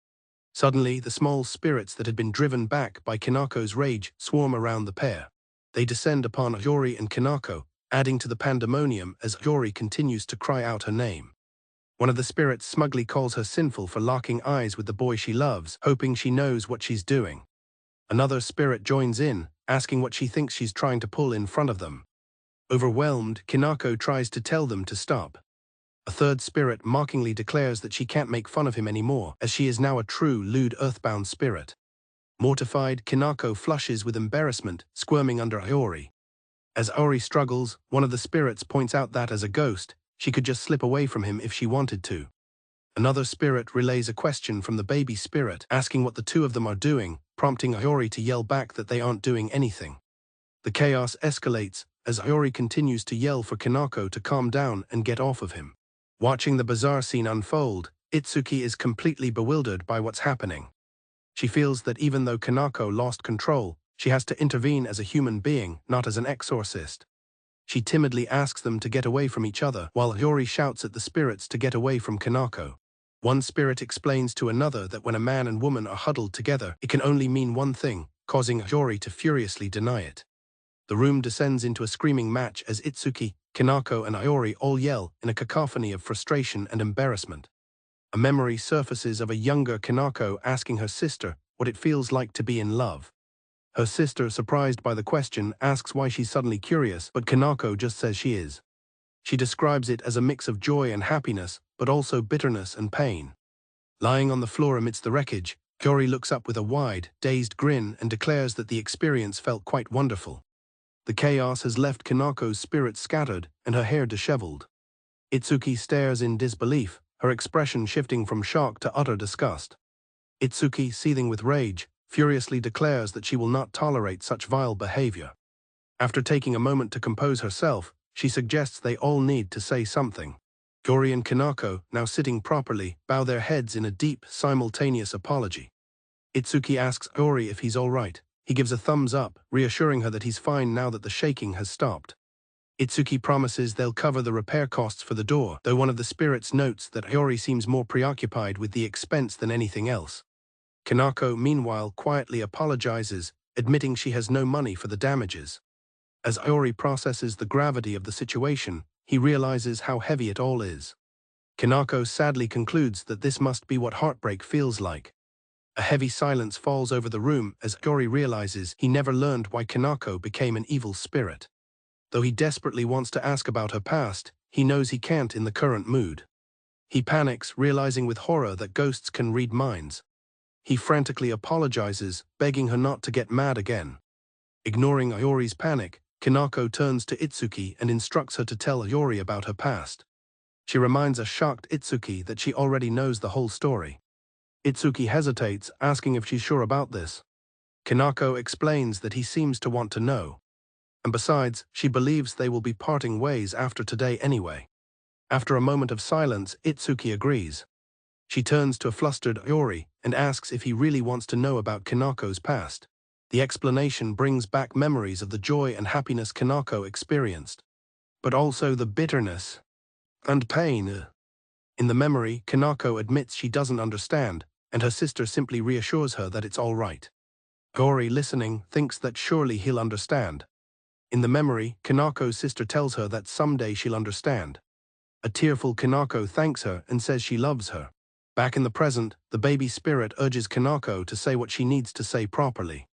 Suddenly, the small spirits that had been driven back by Kinako's rage swarm around the pair. They descend upon Iori and Kinako, adding to the pandemonium as Iori continues to cry out her name. One of the spirits smugly calls her sinful for locking eyes with the boy she loves, hoping she knows what she's doing. Another spirit joins in, asking what she thinks she's trying to pull in front of them. Overwhelmed, Kinako tries to tell them to stop. A third spirit mockingly declares that she can't make fun of him anymore, as she is now a true, lewd earthbound spirit. Mortified, Kinako flushes with embarrassment, squirming under Iori. As Iori struggles, one of the spirits points out that, as a ghost, she could just slip away from him if she wanted to. Another spirit relays a question from the baby spirit, asking what the two of them are doing, prompting Iori to yell back that they aren't doing anything. The chaos escalates as Iori continues to yell for Kanako to calm down and get off of him. Watching the bizarre scene unfold, Itsuki is completely bewildered by what's happening. She feels that even though Kanako lost control, she has to intervene as a human being, not as an exorcist. She timidly asks them to get away from each other, while Iori shouts at the spirits to get away from Kanako. One spirit explains to another that when a man and woman are huddled together, it can only mean one thing, causing Iori to furiously deny it. The room descends into a screaming match as Itsuki, Kanako, and Iori all yell in a cacophony of frustration and embarrassment. A memory surfaces of a younger Kanako asking her sister what it feels like to be in love. Her sister, surprised by the question, asks why she's suddenly curious, but Kanako just says she is. She describes it as a mix of joy and happiness, but also bitterness and pain. Lying on the floor amidst the wreckage, Iori looks up with a wide, dazed grin and declares that the experience felt quite wonderful. The chaos has left Kanako's spirit scattered and her hair disheveled. Itsuki stares in disbelief, her expression shifting from shock to utter disgust. Itsuki, seething with rage, furiously declares that she will not tolerate such vile behavior. After taking a moment to compose herself, she suggests they all need to say something. Iori and Kanako, now sitting properly, bow their heads in a deep, simultaneous apology. Itsuki asks Iori if he's all right. He gives a thumbs up, reassuring her that he's fine now that the shaking has stopped. Itsuki promises they'll cover the repair costs for the door, though one of the spirits notes that Iori seems more preoccupied with the expense than anything else. Kanako, meanwhile, quietly apologizes, admitting she has no money for the damages. As Iori processes the gravity of the situation, he realizes how heavy it all is. Kanako sadly concludes that this must be what heartbreak feels like. A heavy silence falls over the room as Iori realizes he never learned why Kanako became an evil spirit. Though he desperately wants to ask about her past, he knows he can't in the current mood. He panics, realizing with horror that ghosts can read minds. He frantically apologizes, begging her not to get mad again. Ignoring Iori's panic, Kanako turns to Itsuki and instructs her to tell Iori about her past. She reminds a shocked Itsuki that she already knows the whole story. Itsuki hesitates, asking if she's sure about this. Kanako explains that he seems to want to know. And besides, she believes they will be parting ways after today anyway. After a moment of silence, Itsuki agrees. She turns to a flustered Iori and asks if he really wants to know about Kanako's past. The explanation brings back memories of the joy and happiness Kanako experienced, but also the bitterness and pain. In the memory, Kanako admits she doesn't understand, and her sister simply reassures her that it's all right. Iori, listening, thinks that surely he'll understand. In the memory, Kanako's sister tells her that someday she'll understand. A tearful Kanako thanks her and says she loves her. Back in the present, the baby spirit urges Kanako to say what she needs to say properly.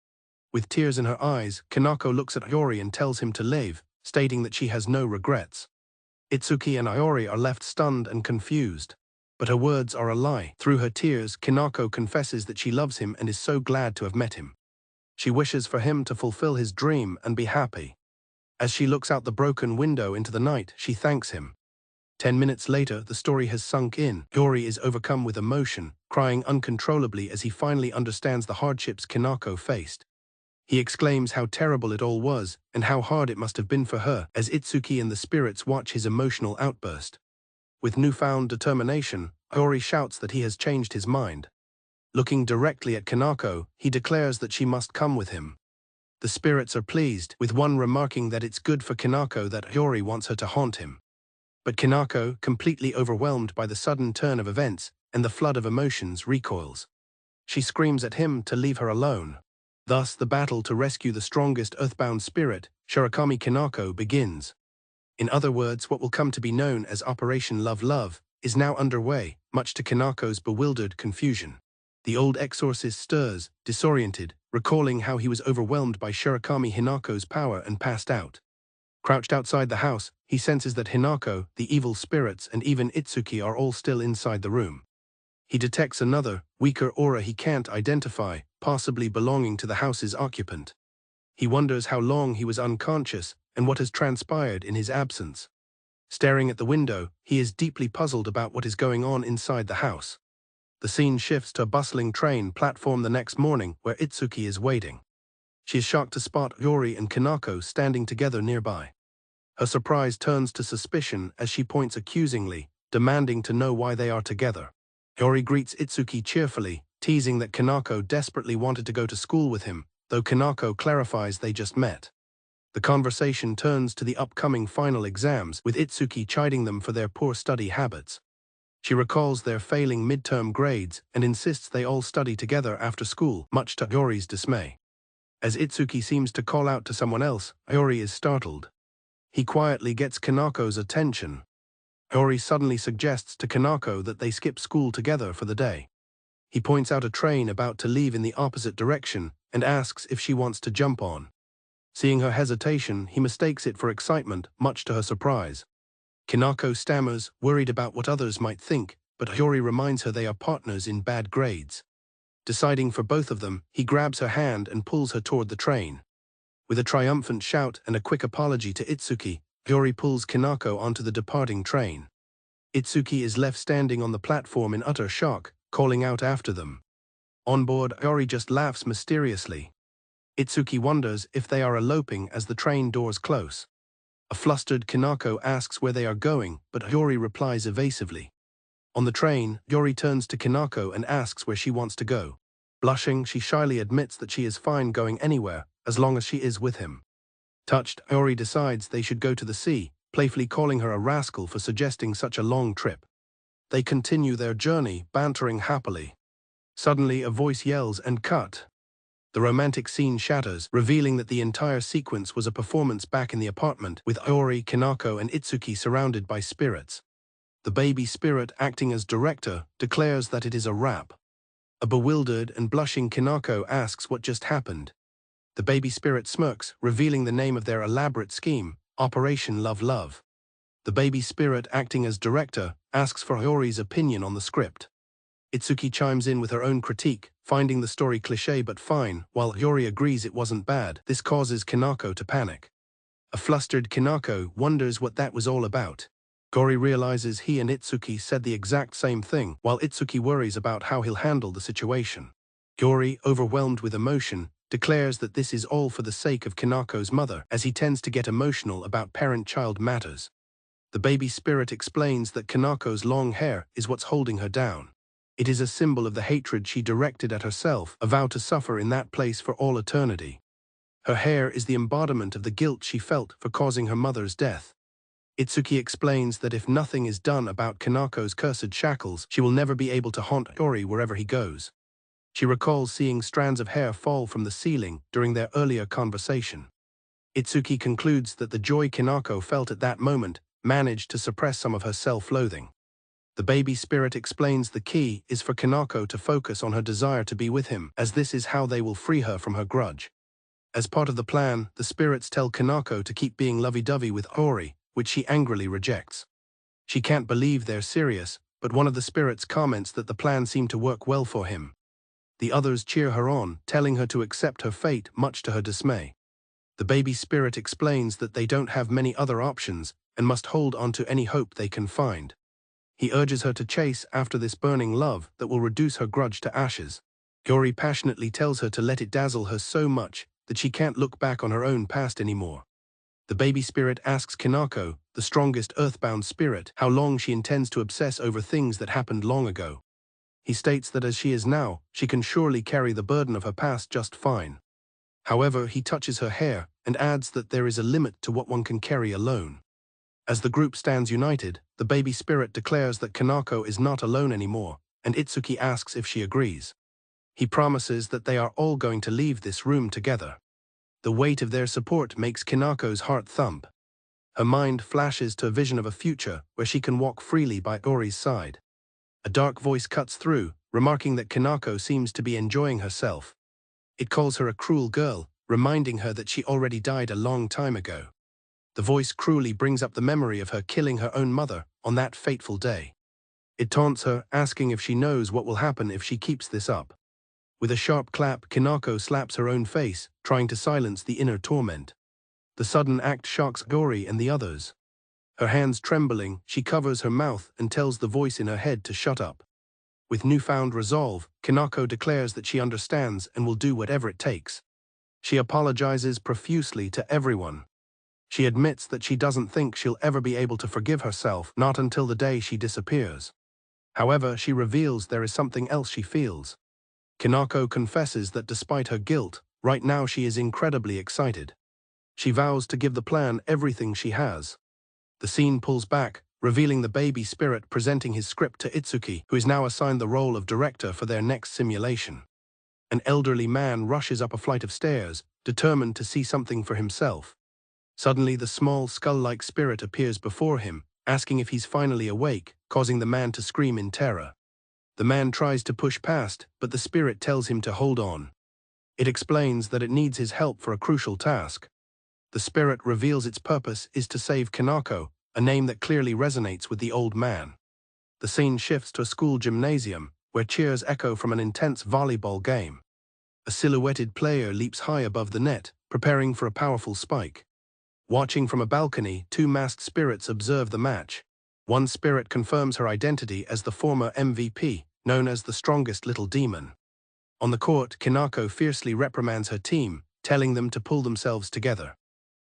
With tears in her eyes, Kanako looks at Iori and tells him to leave, stating that she has no regrets. Itsuki and Iori are left stunned and confused. But her words are a lie. Through her tears, Kanako confesses that she loves him and is so glad to have met him. She wishes for him to fulfill his dream and be happy. As she looks out the broken window into the night, she thanks him. 10 minutes later, the story has sunk in. Iori is overcome with emotion, crying uncontrollably as he finally understands the hardships Kanako faced. He exclaims how terrible it all was, and how hard it must have been for her, as Itsuki and the spirits watch his emotional outburst. With newfound determination, Iori shouts that he has changed his mind. Looking directly at Kanako, he declares that she must come with him. The spirits are pleased, with one remarking that it's good for Kanako that Iori wants her to haunt him. But Kanako, completely overwhelmed by the sudden turn of events and the flood of emotions, recoils. She screams at him to leave her alone. Thus, the battle to rescue the strongest earthbound spirit, Shirakami Kanako, begins. In other words, what will come to be known as Operation Love Love is now underway, much to Kanako's bewildered confusion. The old exorcist stirs, disoriented, recalling how he was overwhelmed by Shirakami Hinako's power and passed out. Crouched outside the house, he senses that Hinako, the evil spirits, and even Itsuki are all still inside the room. He detects another, weaker aura he can't identify, possibly belonging to the house's occupant. He wonders how long he was unconscious and what has transpired in his absence. Staring at the window, he is deeply puzzled about what is going on inside the house. The scene shifts to a bustling train platform the next morning where Itsuki is waiting. She is shocked to spot Yori and Kanako standing together nearby. Her surprise turns to suspicion as she points accusingly, demanding to know why they are together. Yori greets Itsuki cheerfully, teasing that Kanako desperately wanted to go to school with him, though Kanako clarifies they just met. The conversation turns to the upcoming final exams, with Itsuki chiding them for their poor study habits. She recalls their failing midterm grades and insists they all study together after school, much to Yori's dismay. As Itsuki seems to call out to someone else, Yori is startled. He quietly gets Kanako's attention. Yori suddenly suggests to Kanako that they skip school together for the day. He points out a train about to leave in the opposite direction and asks if she wants to jump on. Seeing her hesitation, he mistakes it for excitement, much to her surprise. Kanako stammers, worried about what others might think, but Yori reminds her they are partners in bad grades. Deciding for both of them, he grabs her hand and pulls her toward the train. With a triumphant shout and a quick apology to Itsuki, Yori pulls Kanako onto the departing train. Itsuki is left standing on the platform in utter shock, calling out after them. On board, Yori just laughs mysteriously. Itsuki wonders if they are eloping as the train doors close. A flustered Kanako asks where they are going, but Yori replies evasively. On the train, Yori turns to Kanako and asks where she wants to go. Blushing, she shyly admits that she is fine going anywhere, as long as she is with him. Touched, Yori decides they should go to the sea, playfully calling her a rascal for suggesting such a long trip. They continue their journey, bantering happily. Suddenly, a voice yells and cut. The romantic scene shatters, revealing that the entire sequence was a performance back in the apartment, with Yori, Kanako, and Itsuki surrounded by spirits. The baby spirit, acting as director, declares that it is a wrap. A bewildered and blushing Kanako asks what just happened. The baby spirit smirks, revealing the name of their elaborate scheme, Operation Love Love. The baby spirit, acting as director, asks for Yori's opinion on the script. Itsuki chimes in with her own critique, finding the story cliché but fine, while Yori agrees it wasn't bad. This causes Kanako to panic. A flustered Kanako wonders what that was all about. Yori realizes he and Itsuki said the exact same thing, while Itsuki worries about how he'll handle the situation. Yori, overwhelmed with emotion, declares that this is all for the sake of Kanako's mother, as he tends to get emotional about parent-child matters. The baby spirit explains that Kanako's long hair is what's holding her down. It is a symbol of the hatred she directed at herself, a vow to suffer in that place for all eternity. Her hair is the embodiment of the guilt she felt for causing her mother's death. Itsuki explains that if nothing is done about Kanako's cursed shackles, she will never be able to haunt Yori wherever he goes. She recalls seeing strands of hair fall from the ceiling during their earlier conversation. Itsuki concludes that the joy Kanako felt at that moment managed to suppress some of her self-loathing. The baby spirit explains the key is for Kanako to focus on her desire to be with him, as this is how they will free her from her grudge. As part of the plan, the spirits tell Kanako to keep being lovey-dovey with Yori, which she angrily rejects. She can't believe they're serious, but one of the spirits comments that the plan seemed to work well for him. The others cheer her on, telling her to accept her fate, much to her dismay. The baby spirit explains that they don't have many other options and must hold on to any hope they can find. He urges her to chase after this burning love that will reduce her grudge to ashes. Yori passionately tells her to let it dazzle her so much that she can't look back on her own past anymore. The baby spirit asks Kanako, the strongest earthbound spirit, how long she intends to obsess over things that happened long ago. He states that as she is now, she can surely carry the burden of her past just fine. However, he touches her hair and adds that there is a limit to what one can carry alone. As the group stands united, the baby spirit declares that Kanako is not alone anymore, and Itsuki asks if she agrees. He promises that they are all going to leave this room together. The weight of their support makes Kanako's heart thump. Her mind flashes to a vision of a future where she can walk freely by Yori's side. A dark voice cuts through, remarking that Kanako seems to be enjoying herself. It calls her a cruel girl, reminding her that she already died a long time ago. The voice cruelly brings up the memory of her killing her own mother on that fateful day. It taunts her, asking if she knows what will happen if she keeps this up. With a sharp clap, Kanako slaps her own face, trying to silence the inner torment. The sudden act shocks Yori and the others. Her hands trembling, she covers her mouth and tells the voice in her head to shut up. With newfound resolve, Kanako declares that she understands and will do whatever it takes. She apologizes profusely to everyone. She admits that she doesn't think she'll ever be able to forgive herself, not until the day she disappears. However, she reveals there is something else she feels. Kanako confesses that despite her guilt, right now she is incredibly excited. She vows to give the plan everything she has. The scene pulls back, revealing the baby spirit presenting his script to Itsuki, who is now assigned the role of director for their next simulation. An elderly man rushes up a flight of stairs, determined to see something for himself. Suddenly, the small skull-like spirit appears before him, asking if he's finally awake, causing the man to scream in terror. The man tries to push past, but the spirit tells him to hold on. It explains that it needs his help for a crucial task. The spirit reveals its purpose is to save Kanako, a name that clearly resonates with the old man. The scene shifts to a school gymnasium, where cheers echo from an intense volleyball game. A silhouetted player leaps high above the net, preparing for a powerful spike. Watching from a balcony, two masked spirits observe the match. One spirit confirms her identity as the former MVP, known as the strongest little demon. On the court, Kanako fiercely reprimands her team, telling them to pull themselves together.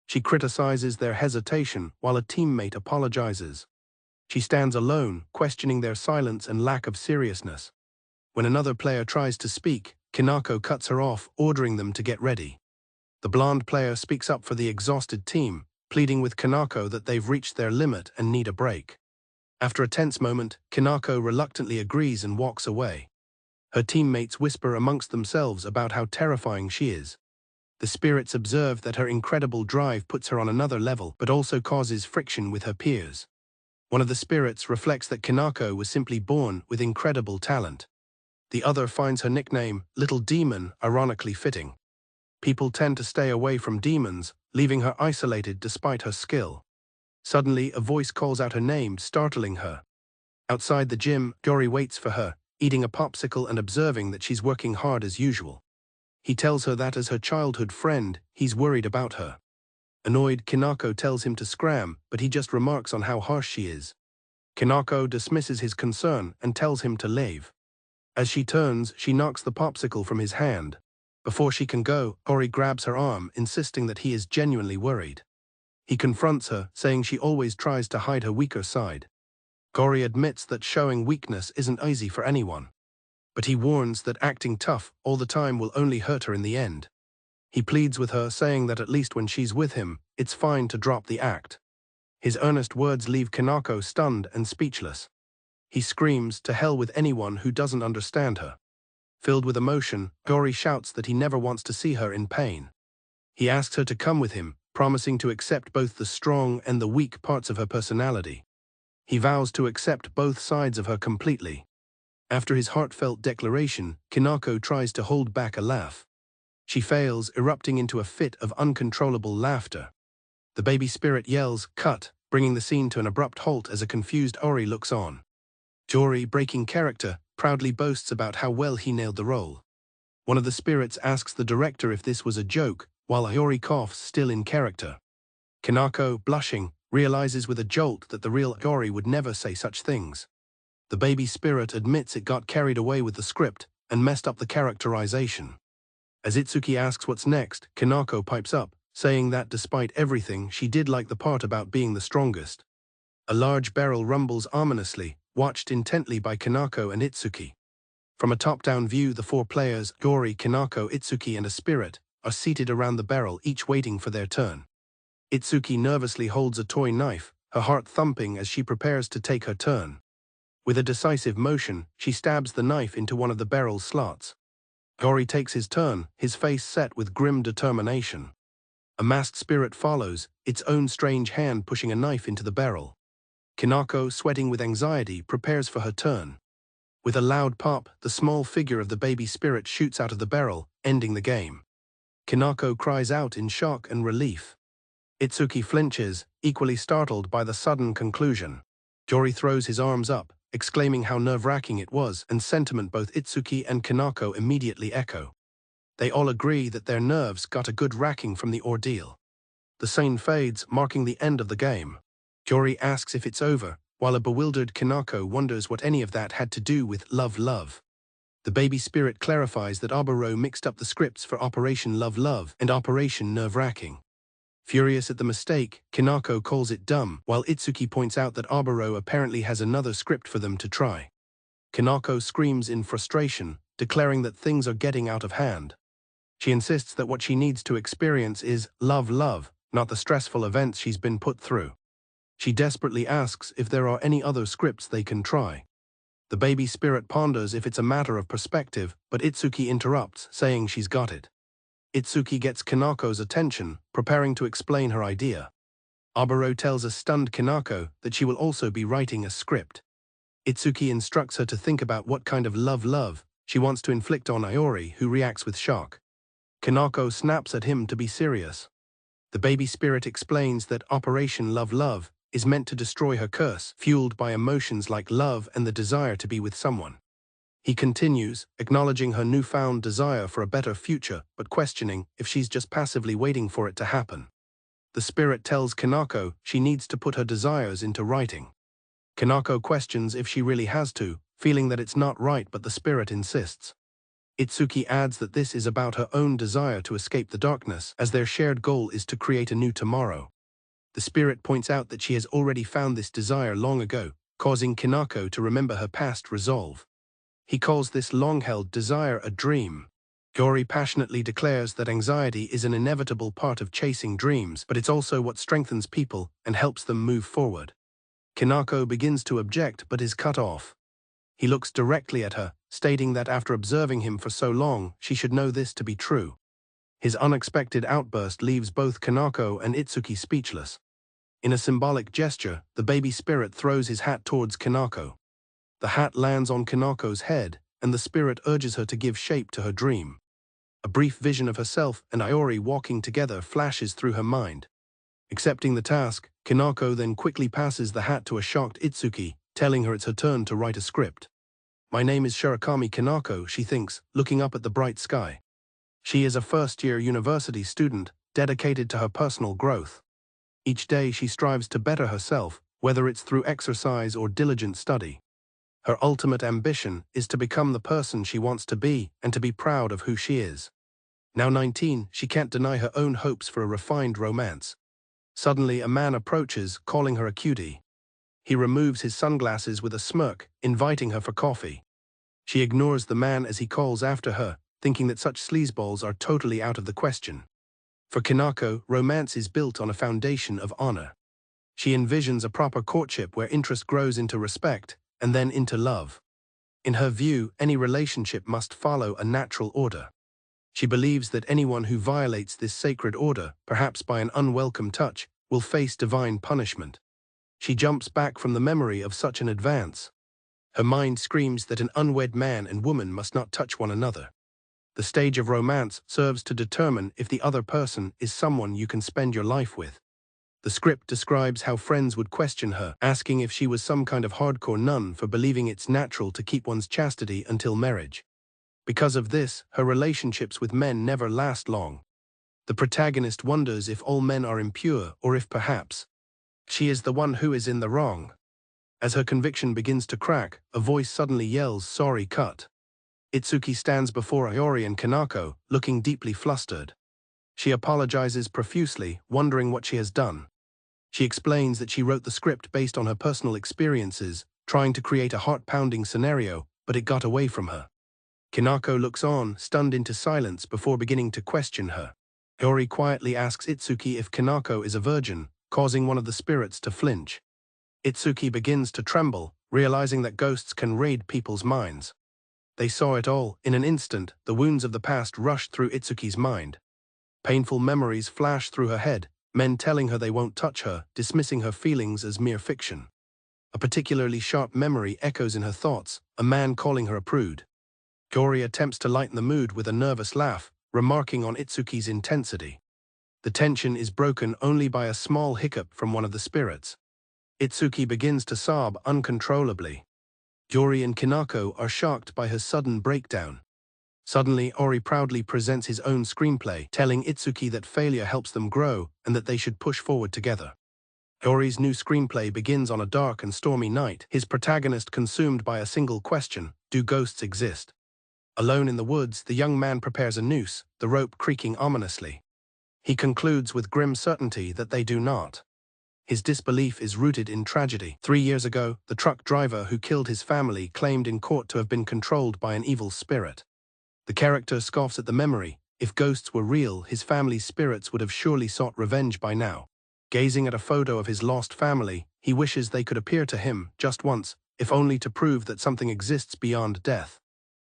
She criticizes their hesitation while a teammate apologizes. She stands alone, questioning their silence and lack of seriousness. When another player tries to speak, Kanako cuts her off, ordering them to get ready. The blonde player speaks up for the exhausted team, pleading with Kanako that they've reached their limit and need a break. After a tense moment, Kanako reluctantly agrees and walks away. Her teammates whisper amongst themselves about how terrifying she is. The spirits observe that her incredible drive puts her on another level, but also causes friction with her peers. One of the spirits reflects that Kanako was simply born with incredible talent. The other finds her nickname, Little Demon, ironically fitting. People tend to stay away from demons, leaving her isolated despite her skill. Suddenly, a voice calls out her name, startling her. Outside the gym, Gori waits for her, eating a popsicle and observing that she's working hard as usual. He tells her that as her childhood friend, he's worried about her. Annoyed, Kanako tells him to scram, but he just remarks on how harsh she is. Kanako dismisses his concern and tells him to leave. As she turns, she knocks the popsicle from his hand. Before she can go, Gori grabs her arm, insisting that he is genuinely worried. He confronts her, saying she always tries to hide her weaker side. Gori admits that showing weakness isn't easy for anyone. But he warns that acting tough all the time will only hurt her in the end. He pleads with her, saying that at least when she's with him, it's fine to drop the act. His earnest words leave Kanako stunned and speechless. He screams, "To hell with anyone who doesn't understand her." Filled with emotion, Gori shouts that he never wants to see her in pain. He asks her to come with him, promising to accept both the strong and the weak parts of her personality. He vows to accept both sides of her completely. After his heartfelt declaration, Kanako tries to hold back a laugh. She fails, erupting into a fit of uncontrollable laughter. The baby spirit yells, "Cut," bringing the scene to an abrupt halt as a confused Ori looks on. Gori, breaking character, proudly boasts about how well he nailed the role. One of the spirits asks the director if this was a joke, while Iori coughs, still in character. Kanako, blushing, realizes with a jolt that the real Gori would never say such things. The baby spirit admits it got carried away with the script and messed up the characterization. As Itsuki asks what's next, Kanako pipes up, saying that despite everything, she did like the part about being the strongest. A large barrel rumbles ominously, watched intently by Kanako and Itsuki. From a top-down view, the four players, Gori, Kanako, Itsuki, and a spirit, are seated around the barrel, each waiting for their turn. Itsuki nervously holds a toy knife, her heart thumping as she prepares to take her turn. With a decisive motion, she stabs the knife into one of the barrel's slots. Gori takes his turn, his face set with grim determination. A masked spirit follows, its own strange hand pushing a knife into the barrel. Kanako, sweating with anxiety, prepares for her turn. With a loud pop, the small figure of the baby spirit shoots out of the barrel, ending the game. Kanako cries out in shock and relief. Itsuki flinches, equally startled by the sudden conclusion. Gori throws his arms up, exclaiming how nerve-wracking it was, and sentiment both Itsuki and Kanako immediately echo. They all agree that their nerves got a good racking from the ordeal. The scene fades, marking the end of the game. Yori asks if it's over, while a bewildered Kanako wonders what any of that had to do with Love. The baby spirit clarifies that Aburo mixed up the scripts for Operation Love and Operation Nerve-Wracking. Furious at the mistake, Kanako calls it dumb, while Itsuki points out that Aburo apparently has another script for them to try. Kanako screams in frustration, declaring that things are getting out of hand. She insists that what she needs to experience is love, not the stressful events she's been put through. She desperately asks if there are any other scripts they can try. The baby spirit ponders if it's a matter of perspective, but Itsuki interrupts, saying she's got it. Itsuki gets Kanako's attention, preparing to explain her idea. Aburo tells a stunned Kanako that she will also be writing a script. Itsuki instructs her to think about what kind of love she wants to inflict on Iori, who reacts with shock. Kanako snaps at him to be serious. The baby spirit explains that Operation Love is meant to destroy her curse, fueled by emotions like love and the desire to be with someone. He continues, acknowledging her newfound desire for a better future, but questioning if she's just passively waiting for it to happen. The spirit tells Kanako she needs to put her desires into writing. Kanako questions if she really has to, feeling that it's not right, but the spirit insists. Itsuki adds that this is about her own desire to escape the darkness, as their shared goal is to create a new tomorrow. The spirit points out that she has already found this desire long ago, causing Kanako to remember her past resolve. He calls this long-held desire a dream. Yori passionately declares that anxiety is an inevitable part of chasing dreams, but it's also what strengthens people and helps them move forward. Kanako begins to object but is cut off. He looks directly at her, stating that after observing him for so long, she should know this to be true. His unexpected outburst leaves both Kanako and Itsuki speechless. In a symbolic gesture, the baby spirit throws his hat towards Kanako. The hat lands on Kanako's head, and the spirit urges her to give shape to her dream. A brief vision of herself and Iori walking together flashes through her mind. Accepting the task, Kanako then quickly passes the hat to a shocked Itsuki, telling her it's her turn to write a script. My name is Shirakami Kanako, she thinks, looking up at the bright sky. She is a first-year university student, dedicated to her personal growth. Each day she strives to better herself, whether it's through exercise or diligent study. Her ultimate ambition is to become the person she wants to be and to be proud of who she is. Now 19, she can't deny her own hopes for a refined romance. Suddenly, a man approaches, calling her a cutie. He removes his sunglasses with a smirk, inviting her for coffee. She ignores the man as he calls after her, thinking that such sleazeballs are totally out of the question. For Kanako, romance is built on a foundation of honor. She envisions a proper courtship where interest grows into respect, and then into love. In her view, any relationship must follow a natural order. She believes that anyone who violates this sacred order, perhaps by an unwelcome touch, will face divine punishment. She jumps back from the memory of such an advance. Her mind screams that an unwed man and woman must not touch one another. The stage of romance serves to determine if the other person is someone you can spend your life with. The script describes how friends would question her, asking if she was some kind of hardcore nun for believing it's natural to keep one's chastity until marriage. Because of this, her relationships with men never last long. The protagonist wonders if all men are impure or if perhaps she is the one who is in the wrong. As her conviction begins to crack, a voice suddenly yells, "Sorry, cut." Itsuki stands before Iori and Kanako, looking deeply flustered. She apologizes profusely, wondering what she has done. She explains that she wrote the script based on her personal experiences, trying to create a heart-pounding scenario, but it got away from her. Kanako looks on, stunned into silence before beginning to question her. Iori quietly asks Itsuki if Kanako is a virgin, causing one of the spirits to flinch. Itsuki begins to tremble, realizing that ghosts can raid people's minds. They saw it all. In an instant, the wounds of the past rushed through Itsuki's mind. Painful memories flash through her head, men telling her they won't touch her, dismissing her feelings as mere fiction. A particularly sharp memory echoes in her thoughts, a man calling her a prude. Iori attempts to lighten the mood with a nervous laugh, remarking on Itsuki's intensity. The tension is broken only by a small hiccup from one of the spirits. Itsuki begins to sob uncontrollably. Iori and Kanako are shocked by her sudden breakdown. Suddenly, Iori proudly presents his own screenplay, telling Itsuki that failure helps them grow and that they should push forward together. Iori's new screenplay begins on a dark and stormy night, his protagonist consumed by a single question: do ghosts exist? Alone in the woods, the young man prepares a noose, the rope creaking ominously. He concludes with grim certainty that they do not. His disbelief is rooted in tragedy. 3 years ago, the truck driver who killed his family claimed in court to have been controlled by an evil spirit. The character scoffs at the memory. If ghosts were real, his family's spirits would have surely sought revenge by now. Gazing at a photo of his lost family, he wishes they could appear to him, just once, if only to prove that something exists beyond death.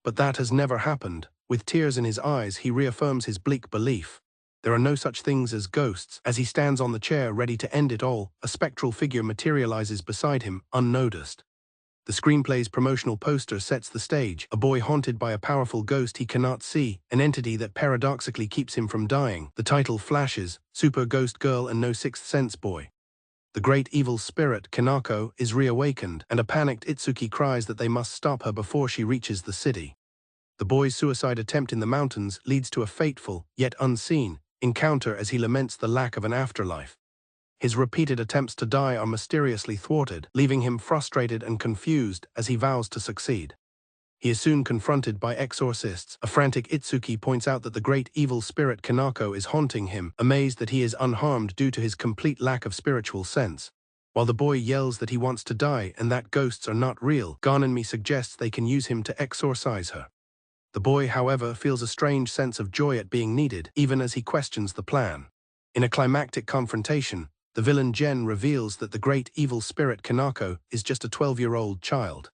But that has never happened. With tears in his eyes, he reaffirms his bleak belief. There are no such things as ghosts. As he stands on the chair ready to end it all, a spectral figure materializes beside him, unnoticed. The screenplay's promotional poster sets the stage: a boy haunted by a powerful ghost he cannot see, an entity that paradoxically keeps him from dying. The title flashes: Super Ghost Girl and No Sixth Sense Boy. The great evil spirit, Kanako, is reawakened, and a panicked Itsuki cries that they must stop her before she reaches the city. The boy's suicide attempt in the mountains leads to a fateful, yet unseen, encounter as he laments the lack of an afterlife. His repeated attempts to die are mysteriously thwarted, leaving him frustrated and confused as he vows to succeed. He is soon confronted by exorcists. A frantic Itsuki points out that the great evil spirit Kanako is haunting him, amazed that he is unharmed due to his complete lack of spiritual sense. While the boy yells that he wants to die and that ghosts are not real, Ganonmi suggests they can use him to exorcise her. The boy, however, feels a strange sense of joy at being needed, even as he questions the plan. In a climactic confrontation, the villain Gen reveals that the great evil spirit Kanako is just a 12-year-old child.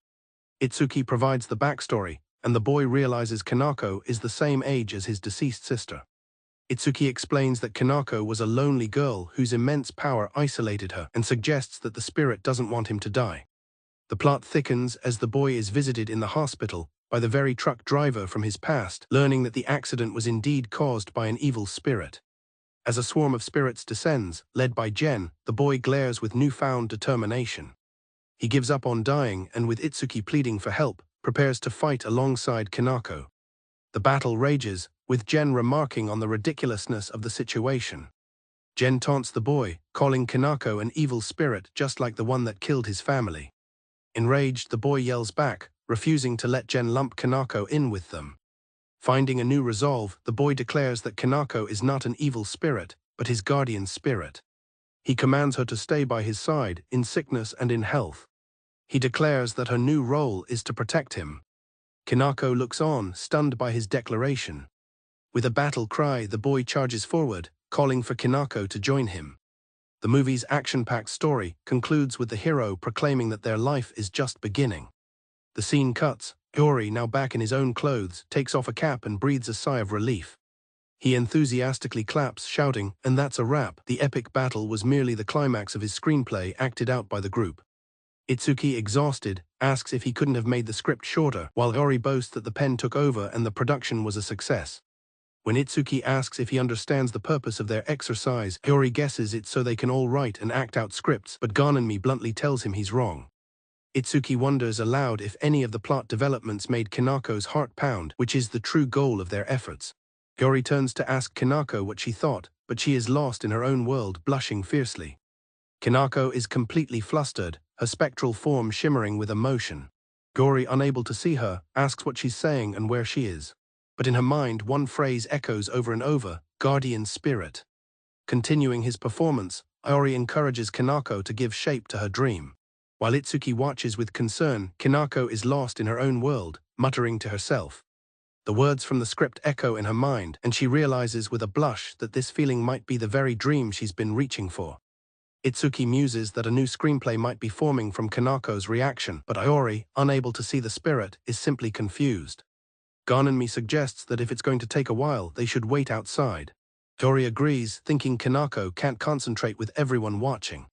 Itsuki provides the backstory, and the boy realizes Kanako is the same age as his deceased sister. Itsuki explains that Kanako was a lonely girl whose immense power isolated her, and suggests that the spirit doesn't want him to die. The plot thickens as the boy is visited in the hospital by the very truck driver from his past, learning that the accident was indeed caused by an evil spirit. As a swarm of spirits descends, led by Gen, the boy glares with newfound determination. He gives up on dying and, with Itsuki pleading for help, prepares to fight alongside Kanako. The battle rages, with Gen remarking on the ridiculousness of the situation. Gen taunts the boy, calling Kanako an evil spirit just like the one that killed his family. Enraged, the boy yells back, refusing to let Gen lump Kanako in with them. Finding a new resolve, the boy declares that Kanako is not an evil spirit, but his guardian spirit. He commands her to stay by his side, in sickness and in health. He declares that her new role is to protect him. Kanako looks on, stunned by his declaration. With a battle cry, the boy charges forward, calling for Kanako to join him. The movie's action-packed story concludes with the hero proclaiming that their life is just beginning. The scene cuts. Iori, now back in his own clothes, takes off a cap and breathes a sigh of relief. He enthusiastically claps, shouting, "And that's a wrap." The epic battle was merely the climax of his screenplay acted out by the group. Itsuki, exhausted, asks if he couldn't have made the script shorter, while Iori boasts that the pen took over and the production was a success. When Itsuki asks if he understands the purpose of their exercise, Iori guesses it's so they can all write and act out scripts, but Ganonmi bluntly tells him he's wrong. Itsuki wonders aloud if any of the plot developments made Kanako's heart pound, which is the true goal of their efforts. Iori turns to ask Kanako what she thought, but she is lost in her own world, blushing fiercely. Kanako is completely flustered, her spectral form shimmering with emotion. Iori, unable to see her, asks what she's saying and where she is. But in her mind, one phrase echoes over and over: guardian spirit. Continuing his performance, Iori encourages Kanako to give shape to her dream. While Itsuki watches with concern, Kanako is lost in her own world, muttering to herself. The words from the script echo in her mind, and she realizes with a blush that this feeling might be the very dream she's been reaching for. Itsuki muses that a new screenplay might be forming from Kanako's reaction, but Iori, unable to see the spirit, is simply confused. Ganonmi suggests that if it's going to take a while, they should wait outside. Iori agrees, thinking Kanako can't concentrate with everyone watching.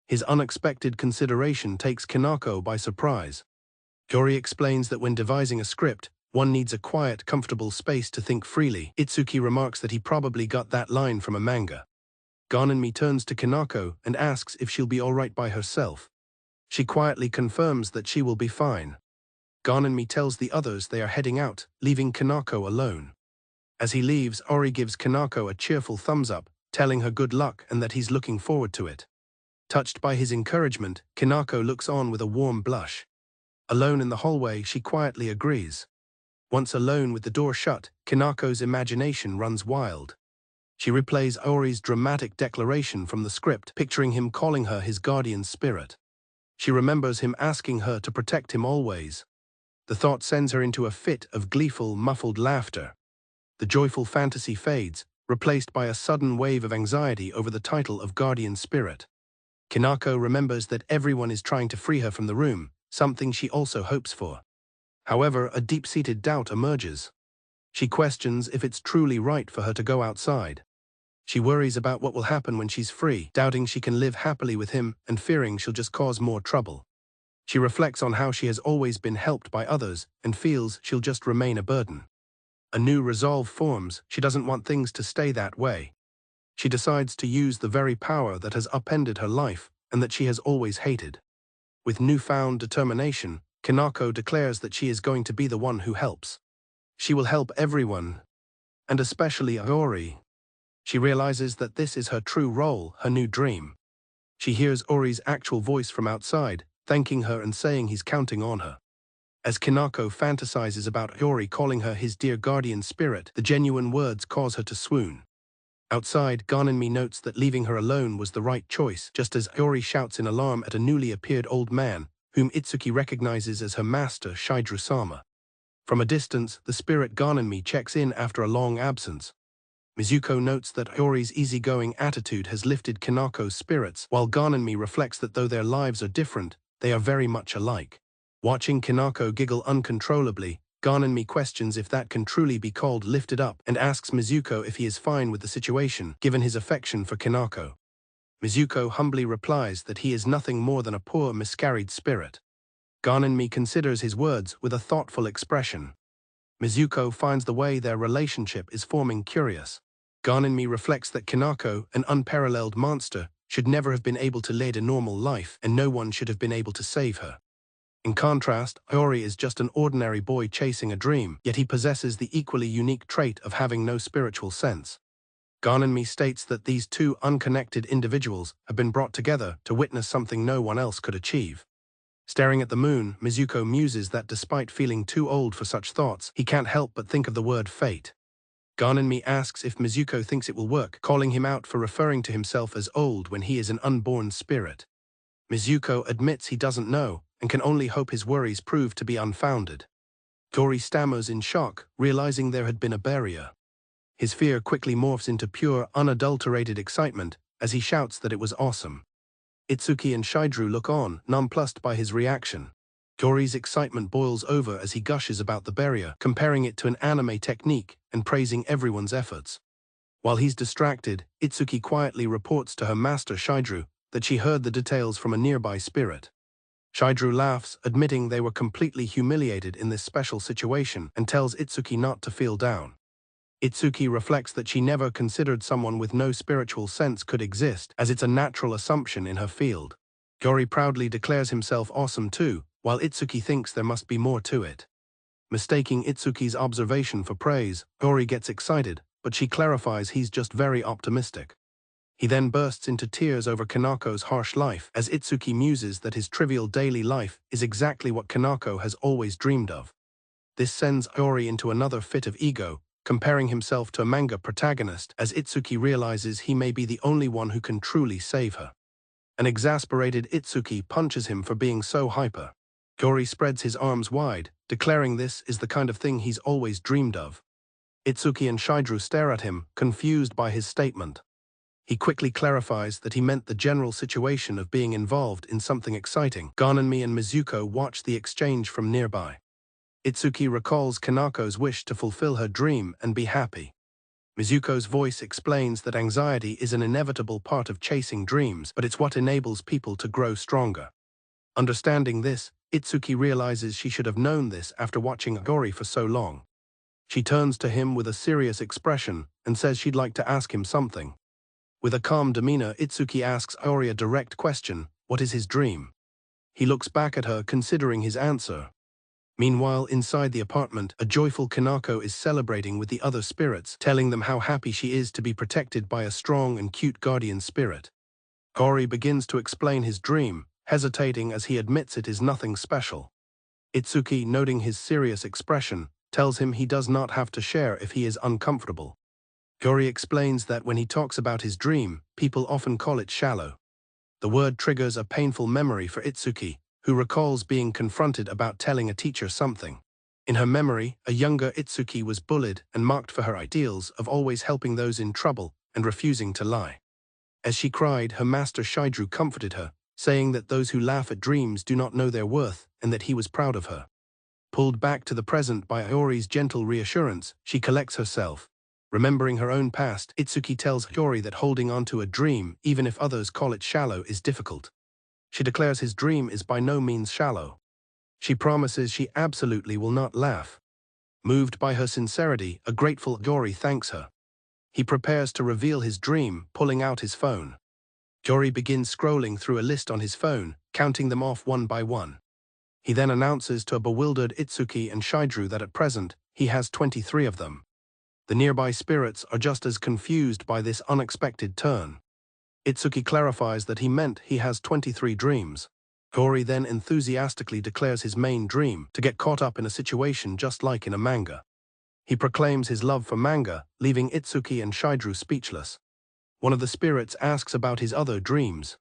His unexpected consideration takes Kanako by surprise. Iori explains that when devising a script, one needs a quiet, comfortable space to think freely. Itsuki remarks that he probably got that line from a manga. Ganonmi turns to Kanako and asks if she'll be alright by herself. She quietly confirms that she will be fine. Ganonmi tells the others they are heading out, leaving Kanako alone. As he leaves, Iori gives Kanako a cheerful thumbs up, telling her good luck and that he's looking forward to it. Touched by his encouragement, Kinako looks on with a warm blush. Alone in the hallway, she quietly agrees. Once alone with the door shut, Kinako's imagination runs wild. She replays Aori's dramatic declaration from the script, picturing him calling her his guardian spirit. She remembers him asking her to protect him always. The thought sends her into a fit of gleeful, muffled laughter. The joyful fantasy fades, replaced by a sudden wave of anxiety over the title of guardian spirit. Kinako remembers that everyone is trying to free her from the room, something she also hopes for. However, a deep-seated doubt emerges. She questions if it's truly right for her to go outside. She worries about what will happen when she's free, doubting she can live happily with him and fearing she'll just cause more trouble. She reflects on how she has always been helped by others and feels she'll just remain a burden. A new resolve forms. She doesn't want things to stay that way. She decides to use the very power that has upended her life and that she has always hated. With newfound determination, Kinako declares that she is going to be the one who helps. She will help everyone, and especially Aori. She realizes that this is her true role, her new dream. She hears Ori's actual voice from outside, thanking her and saying he's counting on her. As Kinako fantasizes about Aori calling her his dear guardian spirit, the genuine words cause her to swoon. Outside, Ganonmi notes that leaving her alone was the right choice, just as Aori shouts in alarm at a newly appeared old man, whom Itsuki recognizes as her master, Shidru-sama. From a distance, the spirit Ganonmi checks in after a long absence. Mizuko notes that Aori's easygoing attitude has lifted Kinako's spirits, while Ganonmi reflects that though their lives are different, they are very much alike. Watching Kinako giggle uncontrollably, Ganonmi questions if that can truly be called lifted up and asks Mizuko if he is fine with the situation, given his affection for Kinako. Mizuko humbly replies that he is nothing more than a poor, miscarried spirit. Ganonmi considers his words with a thoughtful expression. Mizuko finds the way their relationship is forming curious. Ganonmi reflects that Kinako, an unparalleled monster, should never have been able to lead a normal life, and no one should have been able to save her. In contrast, Aori is just an ordinary boy chasing a dream, yet he possesses the equally unique trait of having no spiritual sense. Ganonmi states that these two unconnected individuals have been brought together to witness something no one else could achieve. Staring at the moon, Mizuko muses that despite feeling too old for such thoughts, he can't help but think of the word fate. Ganonmi asks if Mizuko thinks it will work, calling him out for referring to himself as old when he is an unborn spirit. Mizuko admits he doesn't know, and can only hope his worries prove to be unfounded. Tori stammers in shock, realizing there had been a barrier. His fear quickly morphs into pure, unadulterated excitement as he shouts that it was awesome. Itsuki and Shidru look on, nonplussed by his reaction. Tori's excitement boils over as he gushes about the barrier, comparing it to an anime technique and praising everyone's efforts. While he's distracted, Itsuki quietly reports to her master Shidru that she heard the details from a nearby spirit. Shidru laughs, admitting they were completely humiliated in this special situation, and tells Itsuki not to feel down. Itsuki reflects that she never considered someone with no spiritual sense could exist, as it's a natural assumption in her field. Gori proudly declares himself awesome too, while Itsuki thinks there must be more to it. Mistaking Itsuki's observation for praise, Gori gets excited, but she clarifies he's just very optimistic. He then bursts into tears over Kinako's harsh life, as Itsuki muses that his trivial daily life is exactly what Kinako has always dreamed of. This sends Aori into another fit of ego, comparing himself to a manga protagonist, as Itsuki realizes he may be the only one who can truly save her. An exasperated Itsuki punches him for being so hyper. Gori spreads his arms wide, declaring this is the kind of thing he's always dreamed of. Itsuki and Shidru stare at him, confused by his statement. He quickly clarifies that he meant the general situation of being involved in something exciting. Ganonmi and Mizuko watch the exchange from nearby. Itsuki recalls Kinako's wish to fulfill her dream and be happy. Mizuko's voice explains that anxiety is an inevitable part of chasing dreams, but it's what enables people to grow stronger. Understanding this, Itsuki realizes she should have known this after watching Gori for so long. She turns to him with a serious expression and says she'd like to ask him something. With a calm demeanor, Itsuki asks Aori a direct question: what is his dream? He looks back at her, considering his answer. Meanwhile, inside the apartment, a joyful Kinako is celebrating with the other spirits, telling them how happy she is to be protected by a strong and cute guardian spirit. Iori begins to explain his dream, hesitating as he admits it is nothing special. Itsuki, noting his serious expression, tells him he does not have to share if he is uncomfortable. Iori explains that when he talks about his dream, people often call it shallow. The word triggers a painful memory for Itsuki, who recalls being confronted about telling a teacher something. In her memory, a younger Itsuki was bullied and mocked for her ideals of always helping those in trouble and refusing to lie. As she cried, her master Shidru comforted her, saying that those who laugh at dreams do not know their worth and that he was proud of her. Pulled back to the present by Iori's gentle reassurance, she collects herself. Remembering her own past, Itsuki tells Iori that holding on to a dream, even if others call it shallow, is difficult. She declares his dream is by no means shallow. She promises she absolutely will not laugh. Moved by her sincerity, a grateful Iori thanks her. He prepares to reveal his dream, pulling out his phone. Iori begins scrolling through a list on his phone, counting them off one by one. He then announces to a bewildered Itsuki and Shidru that at present, he has 23 of them. The nearby spirits are just as confused by this unexpected turn. Itsuki clarifies that he meant he has 23 dreams. Iori then enthusiastically declares his main dream to get caught up in a situation just like in a manga. He proclaims his love for manga, leaving Itsuki and Shidru speechless. One of the spirits asks about his other dreams.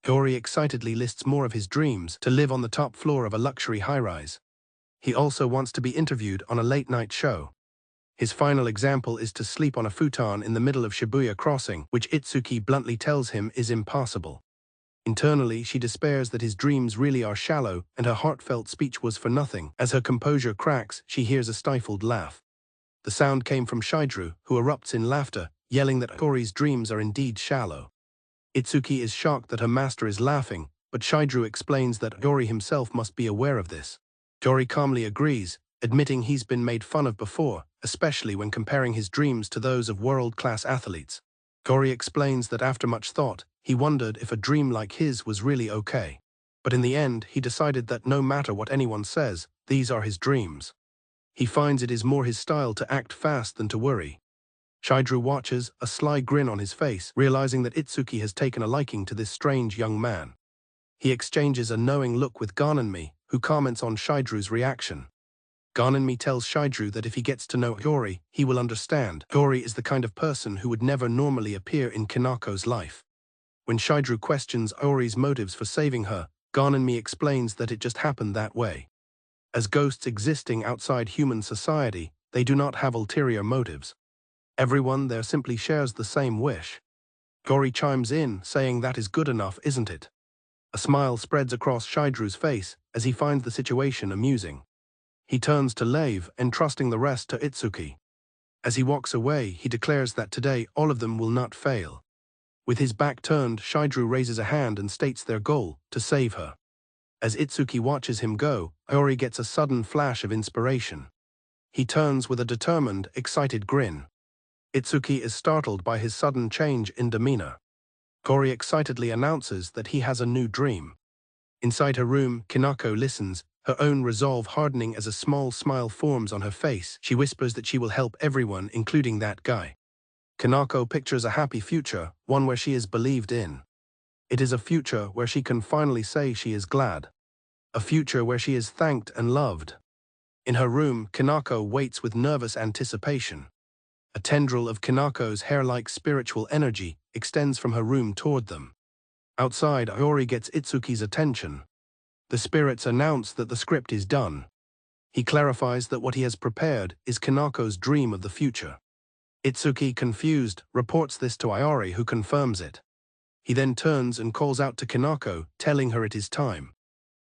Iori excitedly lists more of his dreams: to live on the top floor of a luxury high-rise. He also wants to be interviewed on a late-night show. His final example is to sleep on a futon in the middle of Shibuya Crossing, which Itsuki bluntly tells him is impossible. Internally, she despairs that his dreams really are shallow, and her heartfelt speech was for nothing. As her composure cracks, she hears a stifled laugh. The sound came from Shidru, who erupts in laughter, yelling that Iori's dreams are indeed shallow. Itsuki is shocked that her master is laughing, but Shidru explains that Iori himself must be aware of this. Iori calmly agrees, admitting he's been made fun of before, especially when comparing his dreams to those of world-class athletes. Iori explains that after much thought, he wondered if a dream like his was really okay. But in the end, he decided that no matter what anyone says, these are his dreams. He finds it is more his style to act fast than to worry. Shidru watches, a sly grin on his face, realizing that Itsuki has taken a liking to this strange young man. He exchanges a knowing look with Ganonmi, who comments on Shidru's reaction. Ganonmi tells Shidru that if he gets to know Iori, he will understand. Iori is the kind of person who would never normally appear in Kanako's life. When Shidru questions Iori's motives for saving her, Ganonmi explains that it just happened that way. As ghosts existing outside human society, they do not have ulterior motives. Everyone there simply shares the same wish. Iori chimes in, saying that is good enough, isn't it? A smile spreads across Shidru's face as he finds the situation amusing. He turns to leave, entrusting the rest to Itsuki. As he walks away, he declares that today all of them will not fail. With his back turned, Shidru raises a hand and states their goal: to save her. As Itsuki watches him go, Iori gets a sudden flash of inspiration. He turns with a determined, excited grin. Itsuki is startled by his sudden change in demeanor. Iori excitedly announces that he has a new dream. Inside her room, Kanako listens, her own resolve hardening as a small smile forms on her face. She whispers that she will help everyone, including that guy. Kanako pictures a happy future, one where she is believed in. It is a future where she can finally say she is glad. A future where she is thanked and loved. In her room, Kanako waits with nervous anticipation. A tendril of Kanako's hair-like spiritual energy extends from her room toward them. Outside, Iori gets Itsuki's attention. The spirits announce that the script is done. He clarifies that what he has prepared is Kanako's dream of the future. Itsuki, confused, reports this to Iori, who confirms it. He then turns and calls out to Kanako, telling her it is time.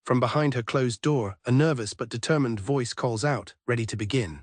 From behind her closed door, a nervous but determined voice calls out, ready to begin.